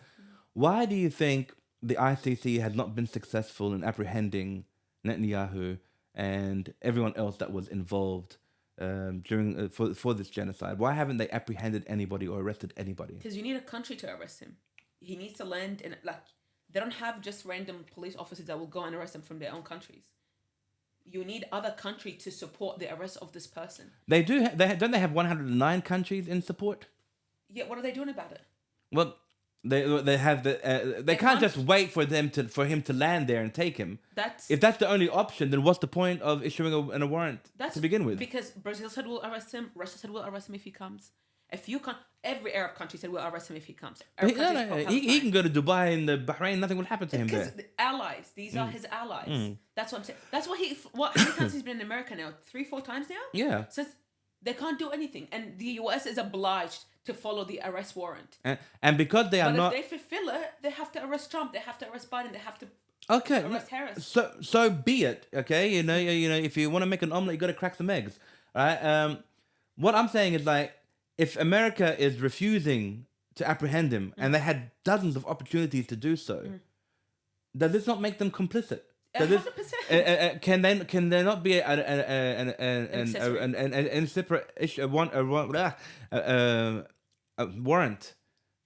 Why do you think the ICC has not been successful in apprehending Netanyahu and everyone else that was involved for this genocide? Why haven't they apprehended anybody or arrested anybody? Because you need a country to arrest him. He needs to land in... They don't have just random police officers that will go and arrest him from their own countries. You need other country to support the arrest of this person. They do. Don't they have 109 countries in support? Yeah. What are they doing about it? Well, they have the. They can't just wait for him to land there and take him. If that's the only option, then what's the point of issuing a warrant to begin with? Because Brazil said we'll arrest him. Russia said we'll arrest him if he comes. If you can't, every Arab country said we'll arrest him if he comes. He can go to Dubai and Bahrain. Nothing will happen to him there. Because the allies, these are his allies. That's what I'm saying. That's why how many times he's been in America now? 3-4 times now. Yeah. So they can't do anything, and the US is obliged to follow the arrest warrant. And because they are not, if they fulfill it, they have to arrest Trump. They have to arrest Biden. They have to. Okay. Arrest Harris. So be it. Okay. If you want to make an omelet, you got to crack some eggs. Right. What I'm saying is if America is refusing to apprehend him, and they had dozens of opportunities to do so, does this not make them complicit? 100%. Can there not be an separate issue, a warrant?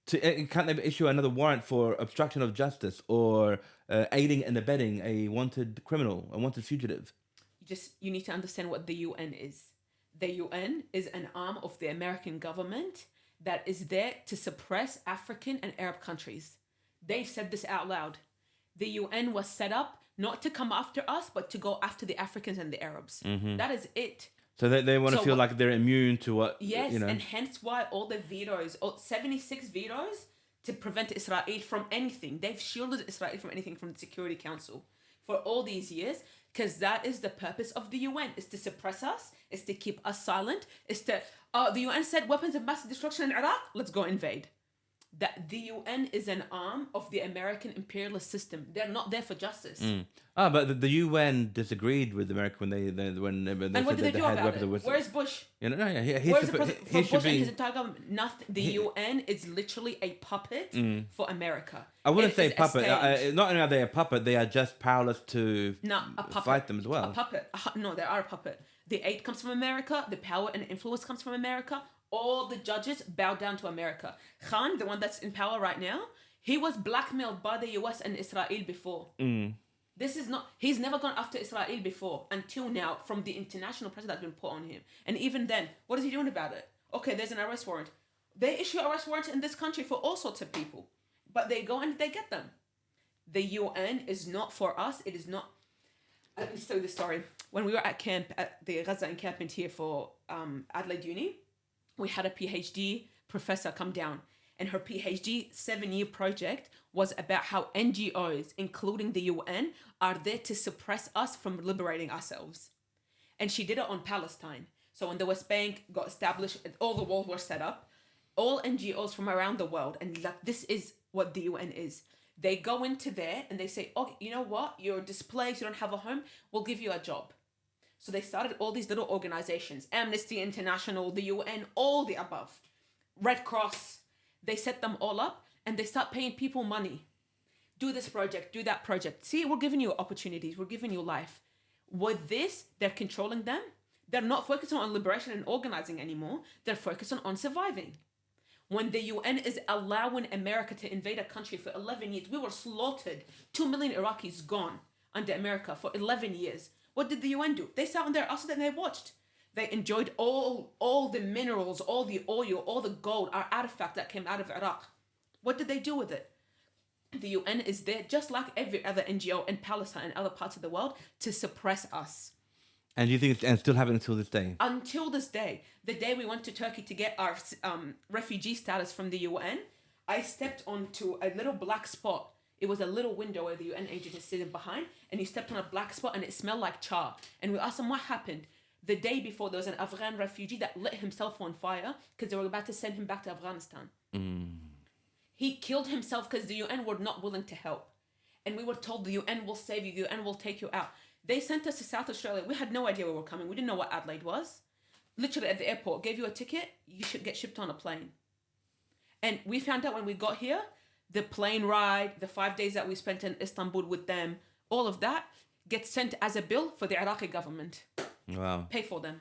Can't they issue another warrant for obstruction of justice or aiding and abetting a wanted criminal, a wanted fugitive? You need to understand what the UN is. The UN is an arm of the American government that is there to suppress African and Arab countries. They've said this out loud. The UN was set up not to come after us, but to go after the Africans and the Arabs. That is it. So they want to feel like they're immune to what... Yes, and hence why all the vetoes, 76 vetoes to prevent Israel from anything. They've shielded Israel from anything from the Security Council. for all these years, because that is the purpose of the UN, is to suppress us, is to keep us silent, is to, the UN said weapons of mass destruction in Iraq, let's go invade. That the UN is an arm of the American imperialist system. They're not there for justice. But the UN disagreed with America when they and what did they do about it? Where's Bush? Where's the president? For Bush and his entire government, nothing. The UN is literally a puppet for America. I wouldn't say puppet. Not only are they a puppet, they are just powerless to fight them as well. A puppet. No, they are a puppet. The aid comes from America. The power and influence comes from America. All the judges bow down to America. Khan, the one that's in power right now, he was blackmailed by the US and Israel before. This is not, he's never gone after Israel before until now from the international pressure that's been put on him. And even then, what is he doing about it? Okay, there's an arrest warrant. They issue arrest warrants in this country for all sorts of people, but they go and they get them. The UN is not for us. It is not. Let me tell you the story. When we were at camp, at the Gaza encampment here for Adelaide Uni, we had a PhD professor come down, and her PhD 7-year project was about how NGOs, including the UN, are there to suppress us from liberating ourselves. And she did it on Palestine. So when the West Bank got established, all the walls were set up, all NGOs from around the world, and like, this is what the UN is. They go into there and they say, oh, you know what? You're displaced, you don't have a home, we'll give you a job. So they started all these little organizations, Amnesty International, the UN, all the above, Red Cross. They set them all up and they start paying people money. Do this project, do that project. See, we're giving you opportunities, we're giving you life. With this, they're controlling them. They're not focusing on liberation and organizing anymore. They're focusing on surviving. When the UN is allowing America to invade a country for 11 years, we were slaughtered. 2 million Iraqis gone under America for 11 years. What did the UN do? They sat on their asses and they watched. They enjoyed all the minerals, all the oil, all the gold, our artifact that came out of Iraq. What did they do with it? The UN is there, just like every other NGO in Palestine and other parts of the world, to suppress us. And you think it's still happening until this day? Until this day. The day we went to Turkey to get our refugee status from the UN, I stepped onto a little black spot. It was a little window where the UN agent is sitting behind, and he stepped on a black spot and it smelled like char. And we asked him what happened. The day before, there was an Afghan refugee that lit himself on fire because they were about to send him back to Afghanistan. He killed himself because the UN were not willing to help. And we were told the UN will save you, the UN will take you out. They sent us to South Australia. We had no idea we were coming. We didn't know what Adelaide was. Literally at the airport, gave you a ticket, you should get shipped on a plane. And we found out when we got here, the plane ride, the 5 days that we spent in Istanbul with them, all of that gets sent as a bill for the Iraqi government. Wow. Pay for them.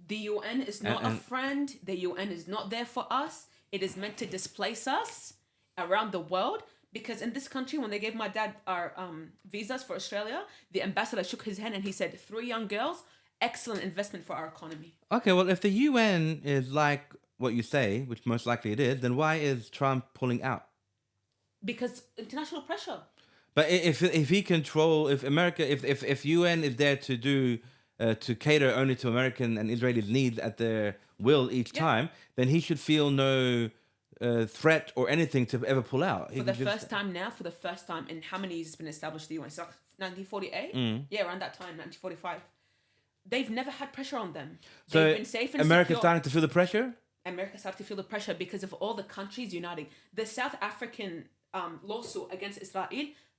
The UN is not a friend. The UN is not there for us. It is meant to displace us around the world. Because in this country, when they gave my dad our visas for Australia, the ambassador shook his hand and he said, 3 young girls, excellent investment for our economy. Okay, well, if the UN is like what you say, which most likely it is, then why is Trump pulling out? Because international pressure. But if America, if UN is there to do to cater only to American and Israeli needs at their will each time, then he should feel no threat or anything to ever pull out. For the first time in how many years it's been established, the UN? So 1948? Yeah, around that time, 1945. They've never had pressure on them. They've been safe and America's secure. starting to feel the pressure? America started to feel the pressure because of all the countries uniting. The South African lawsuit against Israel,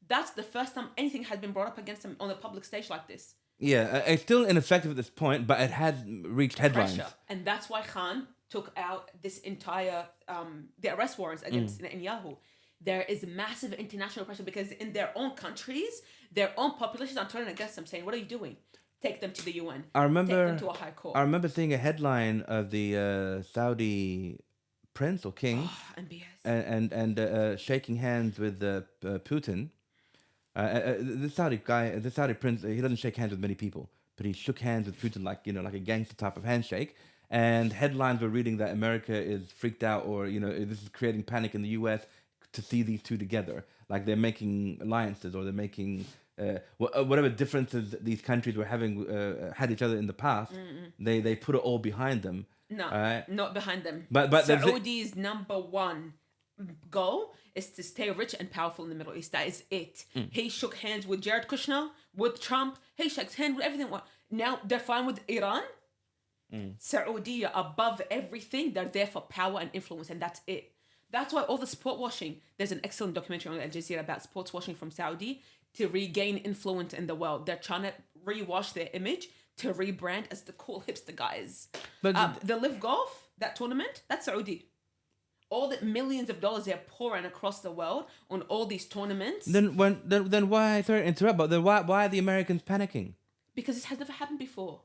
that's the first time anything has been brought up against them on a public stage like this. Yeah, it's still ineffective at this point, but it has reached headlines. Pressure. And that's why Khan took out this entire, the arrest warrants against Netanyahu. There is massive international pressure because in their own countries, their own populations are turning against them, saying, what are you doing? Take them to the UN. Take them to a high court. I remember seeing a headline of the Saudi prince or king and shaking hands with Putin. The Saudi prince, he doesn't shake hands with many people, but he shook hands with Putin like a gangster type of handshake. And headlines were reading that America is freaked out, or this is creating panic in the U.S. to see these two together, like they're making alliances, or they're making whatever differences these countries were having had each other in the past. They put it all behind them. No, not behind them. But Saudi's number one goal is to stay rich and powerful in the Middle East. That is it. He shook hands with Jared Kushner, with Trump. He shakes hands with everything. Now they're fine with Iran. Saudi above everything. They're there for power and influence, and that's it. That's why all the sport washing. There's an excellent documentary on Al Jazeera about sports washing from Saudi to regain influence in the world. They're trying to rewash their image to rebrand as the cool hipster guys. But the Live Golf, that tournament, that's Saudi. All the millions of dollars they're pouring across the world on all these tournaments. Then why? Sorry to interrupt, but then why are the Americans panicking? Because this has never happened before.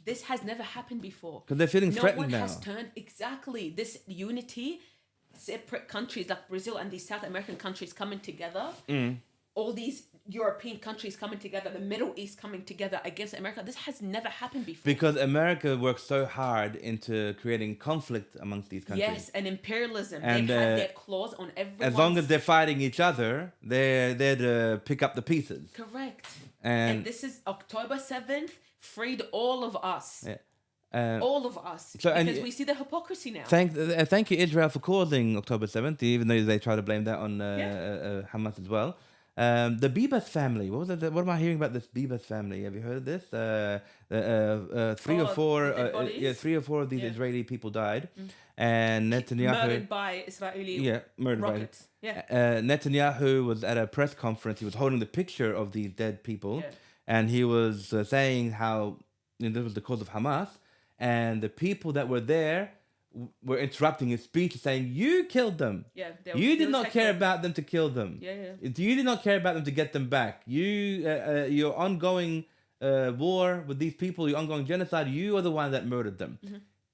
This has never happened before. Because they're feeling threatened now. No one has turned exactly this unity. Separate countries like Brazil and these South American countries coming together. All these European countries coming together, the Middle East coming together against America. This has never happened before. Because America works so hard into creating conflict amongst these countries. Yes, and imperialism. And they've had their claws on everyone. As long as they're fighting each other, they're there to pick up the pieces. Correct. And this is October 7th, freed all of us. Yeah. All of us. Because we see the hypocrisy now. Thank you, Israel, for causing October 7th, even though they try to blame that on Hamas as well. The Bibas family. What am I hearing about this Bibas family? Have you heard of this? Three or four of these Israeli people died, and Netanyahu murdered by Israeli rockets. Netanyahu was at a press conference. He was holding the picture of these dead people, and he was saying how this was the cause of Hamas, and the people that were there were interrupting his speech, saying, "You killed them. You did not care about them to kill them. You did not care about them to get them back. Your ongoing war with these people, your ongoing genocide. You are the one that murdered them."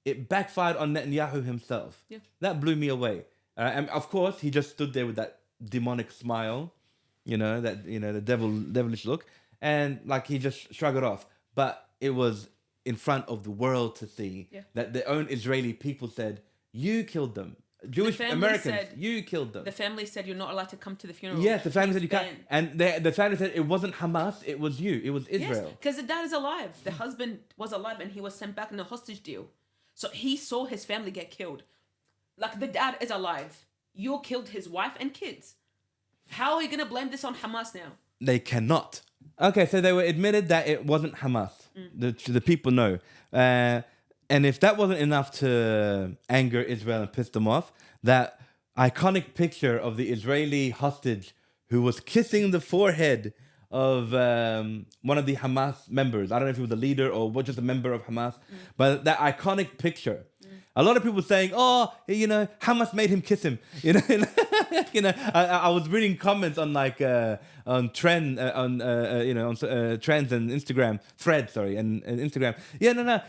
It backfired on Netanyahu himself. That blew me away. And of course, he just stood there with that demonic smile, the devilish look, and like he just shrugged it off. But it was in front of the world to see that their own Israeli people said, "You killed them. Jewish Americans, you killed them." The family said, "You're not allowed to come to the funeral." Yes, the family said you can't. And the family said it wasn't Hamas, it was you. It was Israel. Yes, because the dad is alive. The husband was alive and he was sent back in a hostage deal. So he saw his family get killed. Like, the dad is alive. You killed his wife and kids. How are you going to blame this on Hamas now? They cannot. Okay, so they were admitted that it wasn't Hamas. The people know. And if that wasn't enough to anger Israel and piss them off, that iconic picture of the Israeli hostage who was kissing the forehead of one of the Hamas members. I don't know if he was a leader or was just a member of Hamas, but that iconic picture. A lot of people saying, Hamas made him kiss him. I was reading comments on on trend on trends and Instagram threads, and Instagram.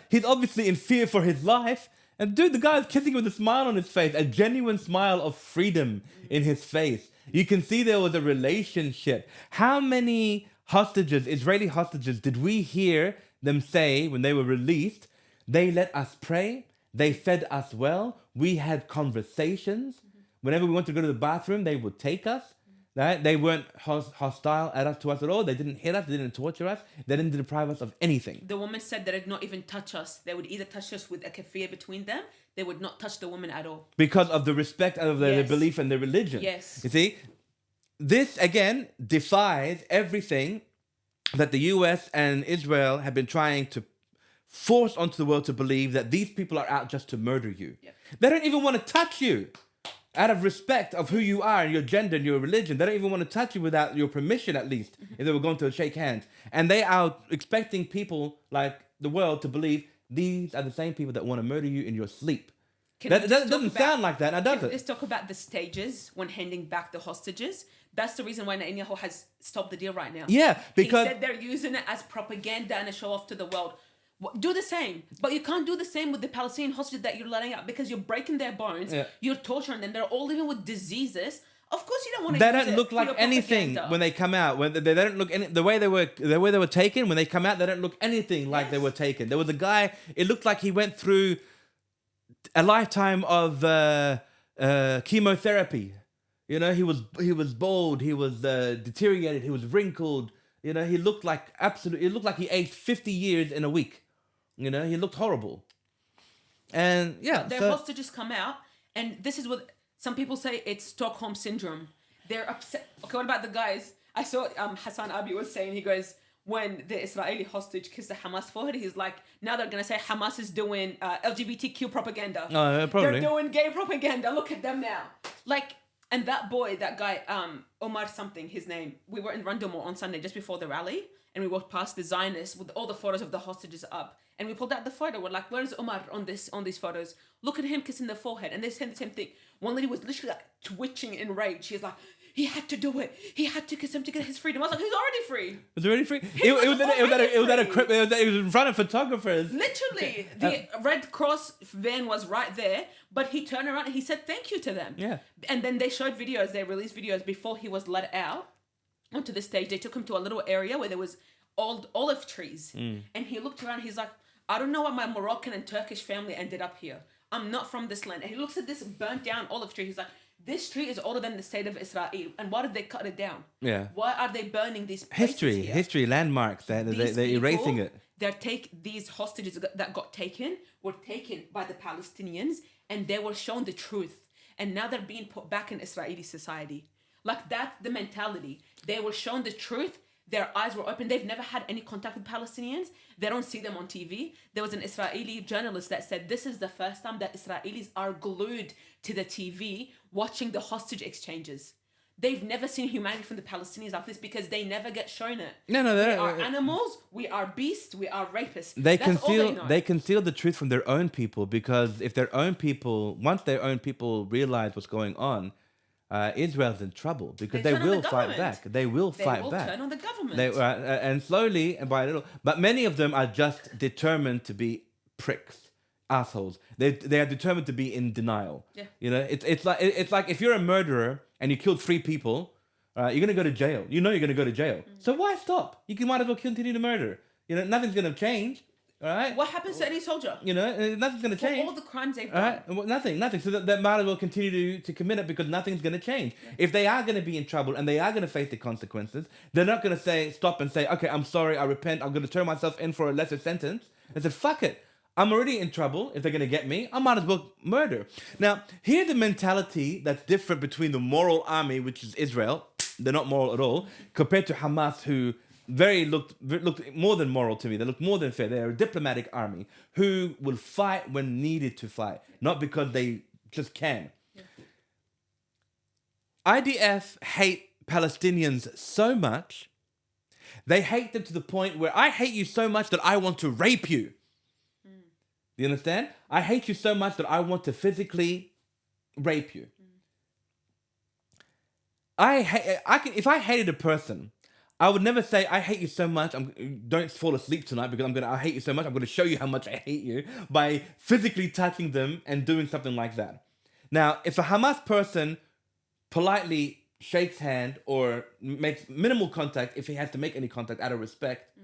He's obviously in fear for his life. And dude, the guy is kissing with a smile on his face, a genuine smile of freedom in his face. You can see there was a relationship. How many Israeli hostages, did we hear them say when they were released? They let us pray. They fed us well. We had conversations. Whenever we wanted to go to the bathroom, they would take us. Right? They weren't hostile to us at all. They didn't hit us. They didn't torture us. They didn't deprive us of anything. The woman said they did not even touch us. They would either touch us with a kafir between them. They would not touch the woman at all. Because of the respect of their belief and their religion. Yes. You see, this again defies everything that the US and Israel have been trying to force onto the world to believe, that these people are out just to murder you. Yep. They don't even want to touch you out of respect of who you are and your gender and your religion. They don't even want to touch you without your permission, at least, if they were going to shake hands. And they are expecting people like the world to believe these are the same people that want to murder you in your sleep. That doesn't sound like that, now does it? Let's talk about the stages when handing back the hostages. That's the reason why Netanyahu has stopped the deal right now. Yeah, because he said they're using it as propaganda and a show off to the world. Do the same, but you can't do the same with the Palestinian hostages that you're letting out, because you're breaking their bones, you're torturing them, they're all living with diseases. Of course, you don't want to. They don't look like anything when they come out. When they don't look the way they were taken. When they come out, they don't look anything like they were taken. There was a guy. It looked like he went through a lifetime of chemotherapy. He was bald. He was deteriorated. He was wrinkled. He looked like It looked like he aged 50 years in a week. He looked horrible. And their hostages come out, and this is what. Some people say it's Stockholm syndrome. They're upset. Okay, what about the guys? I saw Hassan Abi was saying, he goes, when the Israeli hostage kissed the Hamas forehead, he's like, now they're going to say Hamas is doing LGBTQ propaganda. Probably. They're doing gay propaganda. Look at them now. Like, and that boy, that guy, Omar something, his name, we were in Randomore on Sunday just before the rally, and we walked past the Zionists with all the photos of the hostages up. And we pulled out the photo. We're like, where's Omar on these photos? Look at him kissing the forehead. And they said the same thing. One lady was literally like twitching in rage. She's like, he had to do it. He had to kiss him to get his freedom. I was like, he's already free. Was it already free? It was in front of photographers. Literally, the Red Cross van was right there, but he turned around and he said thank you to them. Yeah. And then they showed videos. They released videos before he was let out onto the stage. They took him to a little area where there was old olive trees, and he looked around. He's like, I don't know why my Moroccan and Turkish family ended up here. I'm not from this land. And he looks at this burnt down olive tree. He's like, this tree is older than the state of Israel. And why did they cut it down? Yeah. Why are they burning these places History, landmarks. They're erasing it. These hostages that got taken were taken by the Palestinians, and they were shown the truth. And now they're being put back in Israeli society. Like, that's the mentality. They were shown the truth. Their eyes were open. They've never had any contact with Palestinians. They don't see them on TV. There was an Israeli journalist that said this is the first time that Israelis are glued to the TV watching the hostage exchanges. They've never seen humanity from the Palestinians like this because they never get shown it. No, we are animals. We are beasts. We are rapists. They conceal the truth from their own people, because if once their own people realize what's going on, Israel's in trouble, because they will fight back. They will fight back. Turn on the government. And slowly and by little, but many of them are just determined to be pricks, assholes. They are determined to be in denial. Yeah. You know, it's like if you're a murderer and you killed 3 people, you're gonna go to jail. You know you're gonna go to jail. So why stop? You might as well continue to murder. You know, nothing's gonna change. All right. What happens to any soldier? You know, nothing's going to change. For all the crimes they've done. Right? Nothing. So they might as well continue to commit it, because nothing's going to change. Yeah. If they are going to be in trouble and they are going to face the consequences, they're not going to stop and say, okay, I'm sorry, I repent, I'm going to turn myself in for a lesser sentence. They said, fuck it. I'm already in trouble. If they're going to get me, I might as well murder. Now, here's the mentality that's different between the moral army, which is Israel. They're not moral at all, compared to Hamas, who looked more than moral to me. They look more than fair. They're a diplomatic army who will fight when needed to fight, not because they just can. Yeah. IDF hate Palestinians so much, they hate them to the point where I hate you so much that I want to rape you. Do you understand? I hate you so much that I want to physically rape you. If I hated a person, I would never say, I hate you so much, don't fall asleep tonight because I hate you so much, I'm going to show you how much I hate you by physically touching them and doing something like that. Now, if a Hamas person politely shakes hand or makes minimal contact, if he has to make any contact out of respect,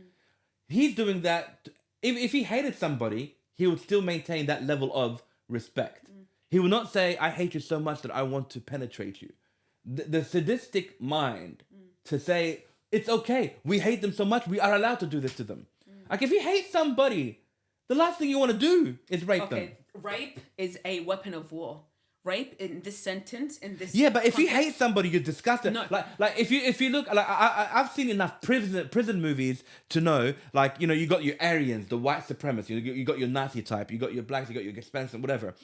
he's doing that. If he hated somebody, he would still maintain that level of respect. He will not say, I hate you so much that I want to penetrate you. The sadistic mind to say, it's okay. We hate them so much. We are allowed to do this to them. Like, if you hate somebody, the last thing you want to do is rape them. Rape is a weapon of war. Rape in this sentence, in this. Yeah, but if you hate somebody, you're disgusted. No. Like if you look, like I've seen enough prison movies to know, like, you know, you got your Aryans, the white supremacists, you got your Nazi type, you got your blacks, you got your Hispanics, and whatever.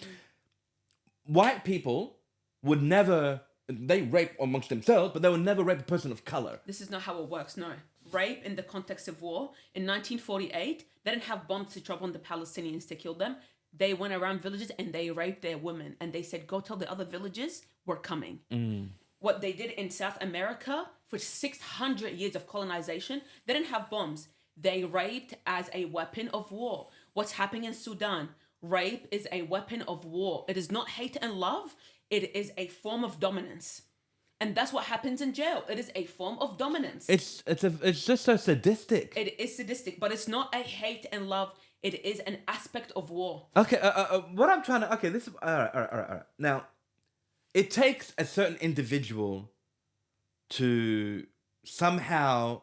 White people would never. They rape amongst themselves, but they will never rape a person of color. This is not how it works, no. Rape in the context of war. In 1948, they didn't have bombs to drop on the Palestinians to kill them. They went around villages and they raped their women. And they said, go tell the other villages, we're coming. What they did in South America for 600 years of colonization, they didn't have bombs. They raped as a weapon of war. What's happening in Sudan? Rape is a weapon of war. It is not hate and love. It is a form of dominance. And that's what happens in jail. It is a form of dominance. It's just so sadistic. It is sadistic, but it's not a hate and love. It is an aspect of war. Okay, what I'm trying to... Okay, this is... All right. Now, it takes a certain individual to somehow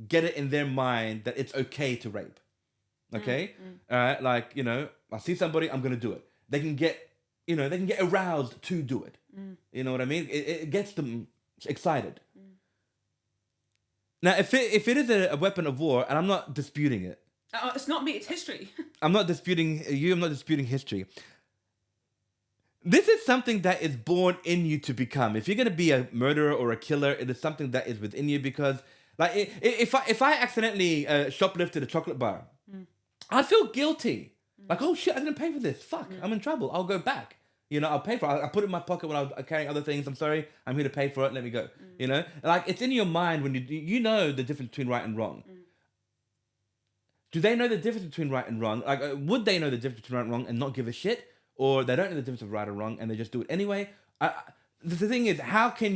get it in their mind that it's okay to rape. Okay? All right, like, you know, I see somebody, I'm going to do it. They can get they can get aroused to do it. You know what I mean? It gets them excited. Now, if it is a weapon of war, and I'm not disputing it. It's not me, it's history. I'm not disputing you, I'm not disputing history. This is something that is born in you to become. If you're going to be a murderer or a killer, it is something that is within you because, like, if I accidentally shoplifted a chocolate bar, I'd feel guilty. Like, oh shit, I didn't pay for this. Fuck, I'm in trouble. I'll go back. I'll pay for it. I put it in my pocket when I was carrying other things. I'm sorry, I'm here to pay for it. Let me go. Like, it's in your mind when you know the difference between right and wrong. Do they know the difference between right and wrong? Like, would they know the difference between right and wrong and not give a shit? Or they don't know the difference of right or wrong and they just do it anyway? The thing is, how can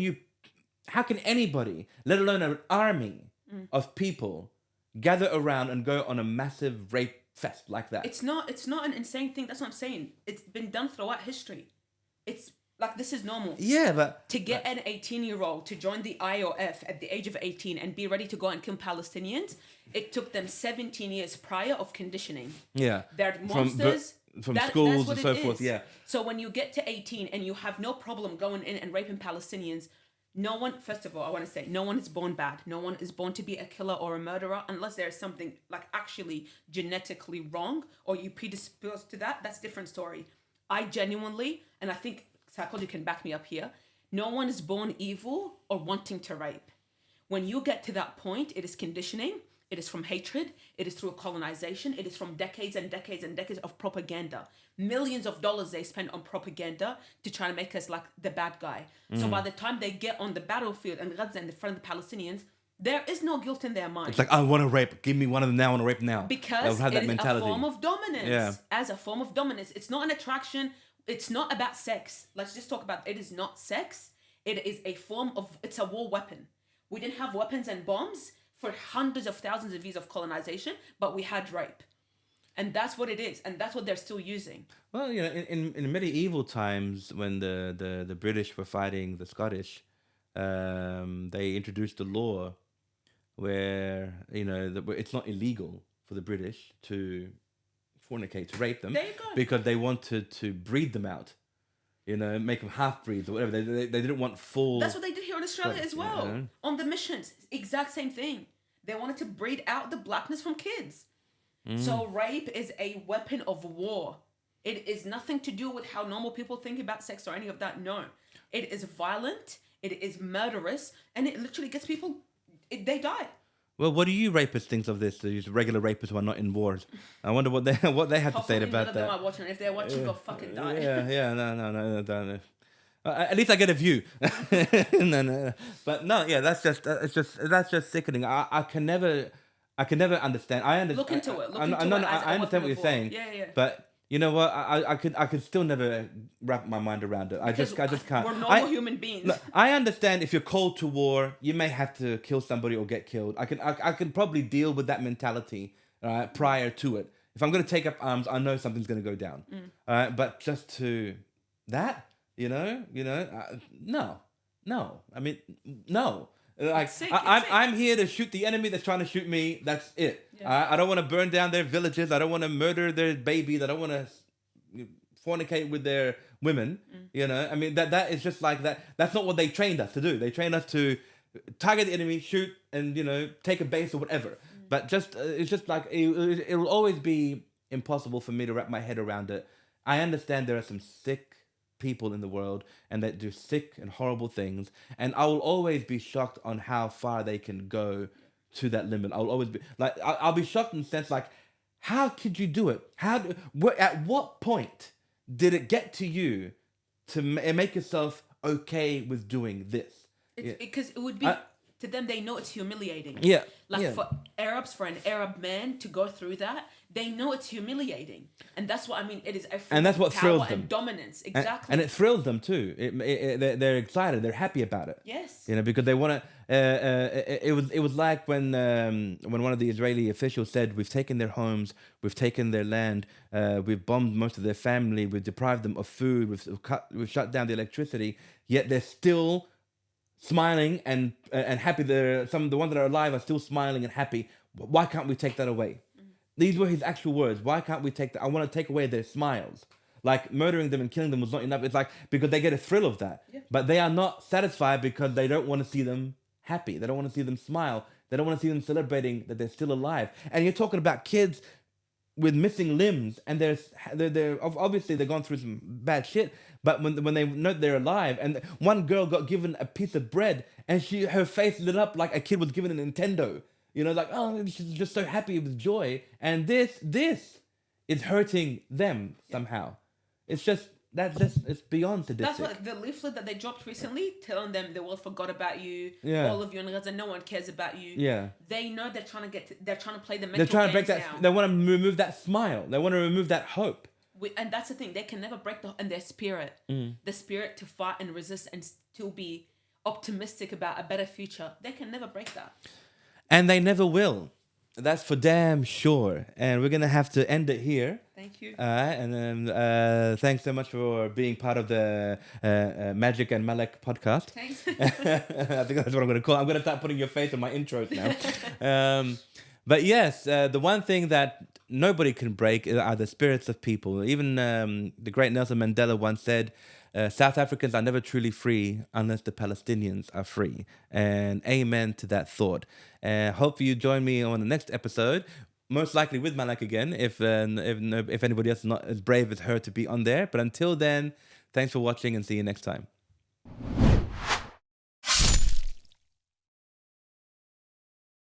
anybody, let alone an army of people, gather around and go on a massive rape fest like that? It's not an insane thing. That's what I'm saying. It's been done throughout history. It's like, this is normal. Yeah, but... To get an 18-year-old to join the IOF at the age of 18 and be ready to go and kill Palestinians, it took them 17 years prior of conditioning. Yeah. They're monsters. From schools and so forth, yeah. So when you get to 18 and you have no problem going in and raping Palestinians, first of all, I want to say, no one is born bad. No one is born to be a killer or a murderer unless there's something like actually genetically wrong or you predisposed to that. That's a different story. I genuinely, and I think psychology can back me up here, no one is born evil or wanting to rape. When you get to that point, it is conditioning. It is from hatred. It is through colonization. It is from decades and decades and decades of propaganda. Millions of dollars they spend on propaganda to try to make us like the bad guy. So by the time they get on the battlefield in Gaza and in front of the Palestinians, there is no guilt in their mind. It's like, I want to rape. Give me one of them now. I want to rape now. Because it is a form of dominance. Yeah. As a form of dominance. It's not an attraction. It's not about sex. Let's just talk about it. Is not sex. It is a form of, it's a war weapon. We didn't have weapons and bombs for hundreds of thousands of years of colonization, but we had rape. And that's what it is. And that's what they're still using. Well, in medieval times, when the British were fighting the Scottish, they introduced a law where, it's not illegal for the British to fornicate, to rape them. There you go. Because they wanted to breed them out. Make them half-breeds or whatever. They didn't want full... That's what they did here in Australia as well. On the missions. Exact same thing. They wanted to breed out the blackness from kids. So rape is a weapon of war. It is nothing to do with how normal people think about sex or any of that. No. It is violent. It is murderous. And it literally gets people... they die. Well, what do you rapists think of this? These regular rapists who are not in wars. I wonder what they have to say about that. None of them are watching. If they're watching, go fucking die. No. At least I get a view. No. But no, yeah, that's just sickening. I can never understand. I understand. Look into it. I understand what you're saying. Yeah. But you know what? I could still never wrap my mind around it. I just can't. We're normal human beings. Look, I understand if you're called to war, you may have to kill somebody or get killed. I can probably deal with that mentality prior to it. If I'm going to take up arms, I know something's going to go down. But just to that, no. I mean, no. Like I'm here to shoot the enemy that's trying to shoot me. That's it. Yeah. I don't want to burn down their villages. I don't want to murder their babies. I don't want to fornicate with their women. I mean that is just like that. That's not what they trained us to do. They trained us to target the enemy, shoot, and take a base or whatever. But just it's just like it will always be impossible for me to wrap my head around it. I understand there are some sick people in the world and that do sick and horrible things, and I will always be shocked on how far they can go to that limit. I'll always be like, I'll be shocked in the sense like, how could you do it? At what point did it get to you to make yourself okay with doing this? Because it would be to them, they know it's humiliating. Yeah. For Arabs, for an Arab man to go through that, they know it's humiliating. And that's what I mean. It is a and that's what thrills them. And dominance. Exactly. And it thrills them too. They're excited. They're happy about it. Yes. Because they want to. It was like when one of the Israeli officials said, "We've taken their homes, we've taken their land, we've bombed most of their family, we've deprived them of food, we've shut down the electricity. Yet they're still smiling and happy. The ones that are alive are still smiling and happy. Why can't we take that away?" These were his actual words. Why can't we take that? I want to take away their smiles. Like murdering them and killing them was not enough. It's like because they get a thrill of that. Yeah. But they are not satisfied because they don't want to see them happy. They don't want to see them smile. They don't want to see them celebrating that they're still alive. And you're talking about kids with missing limbs, and they're obviously they're going through some bad shit. But when they know they're alive, and one girl got given a piece of bread, and her face lit up like a kid was given a Nintendo. You know, like, oh, she's just so happy with joy. And this is hurting them somehow. It's just it's beyond sadistic. That's what the leaflet that they dropped recently, telling them the world forgot about you. Yeah. All of you in Gaza, no one cares about you. Yeah. They know they're trying to play the mental They're trying to break games that. now. They want to remove that smile. They want to remove that hope. And that's the thing. They can never break their spirit. The spirit to fight and resist and still be optimistic about a better future. They can never break that. And they never will. That's for damn sure. And we're going to have to end it here. Thank you. And then thanks so much for being part of the Magic and Melak podcast. Thanks. I think that's what I'm going to call it. I'm going to start putting your face on my intros now. But yes, the one thing that nobody can break are the spirits of people. Even the great Nelson Mandela once said, South Africans are never truly free unless the Palestinians are free. And amen to that thought. Hope you join me on the next episode. Most likely with Melak again, if anybody else is not as brave as her to be on there. But until then, thanks for watching and see you next time.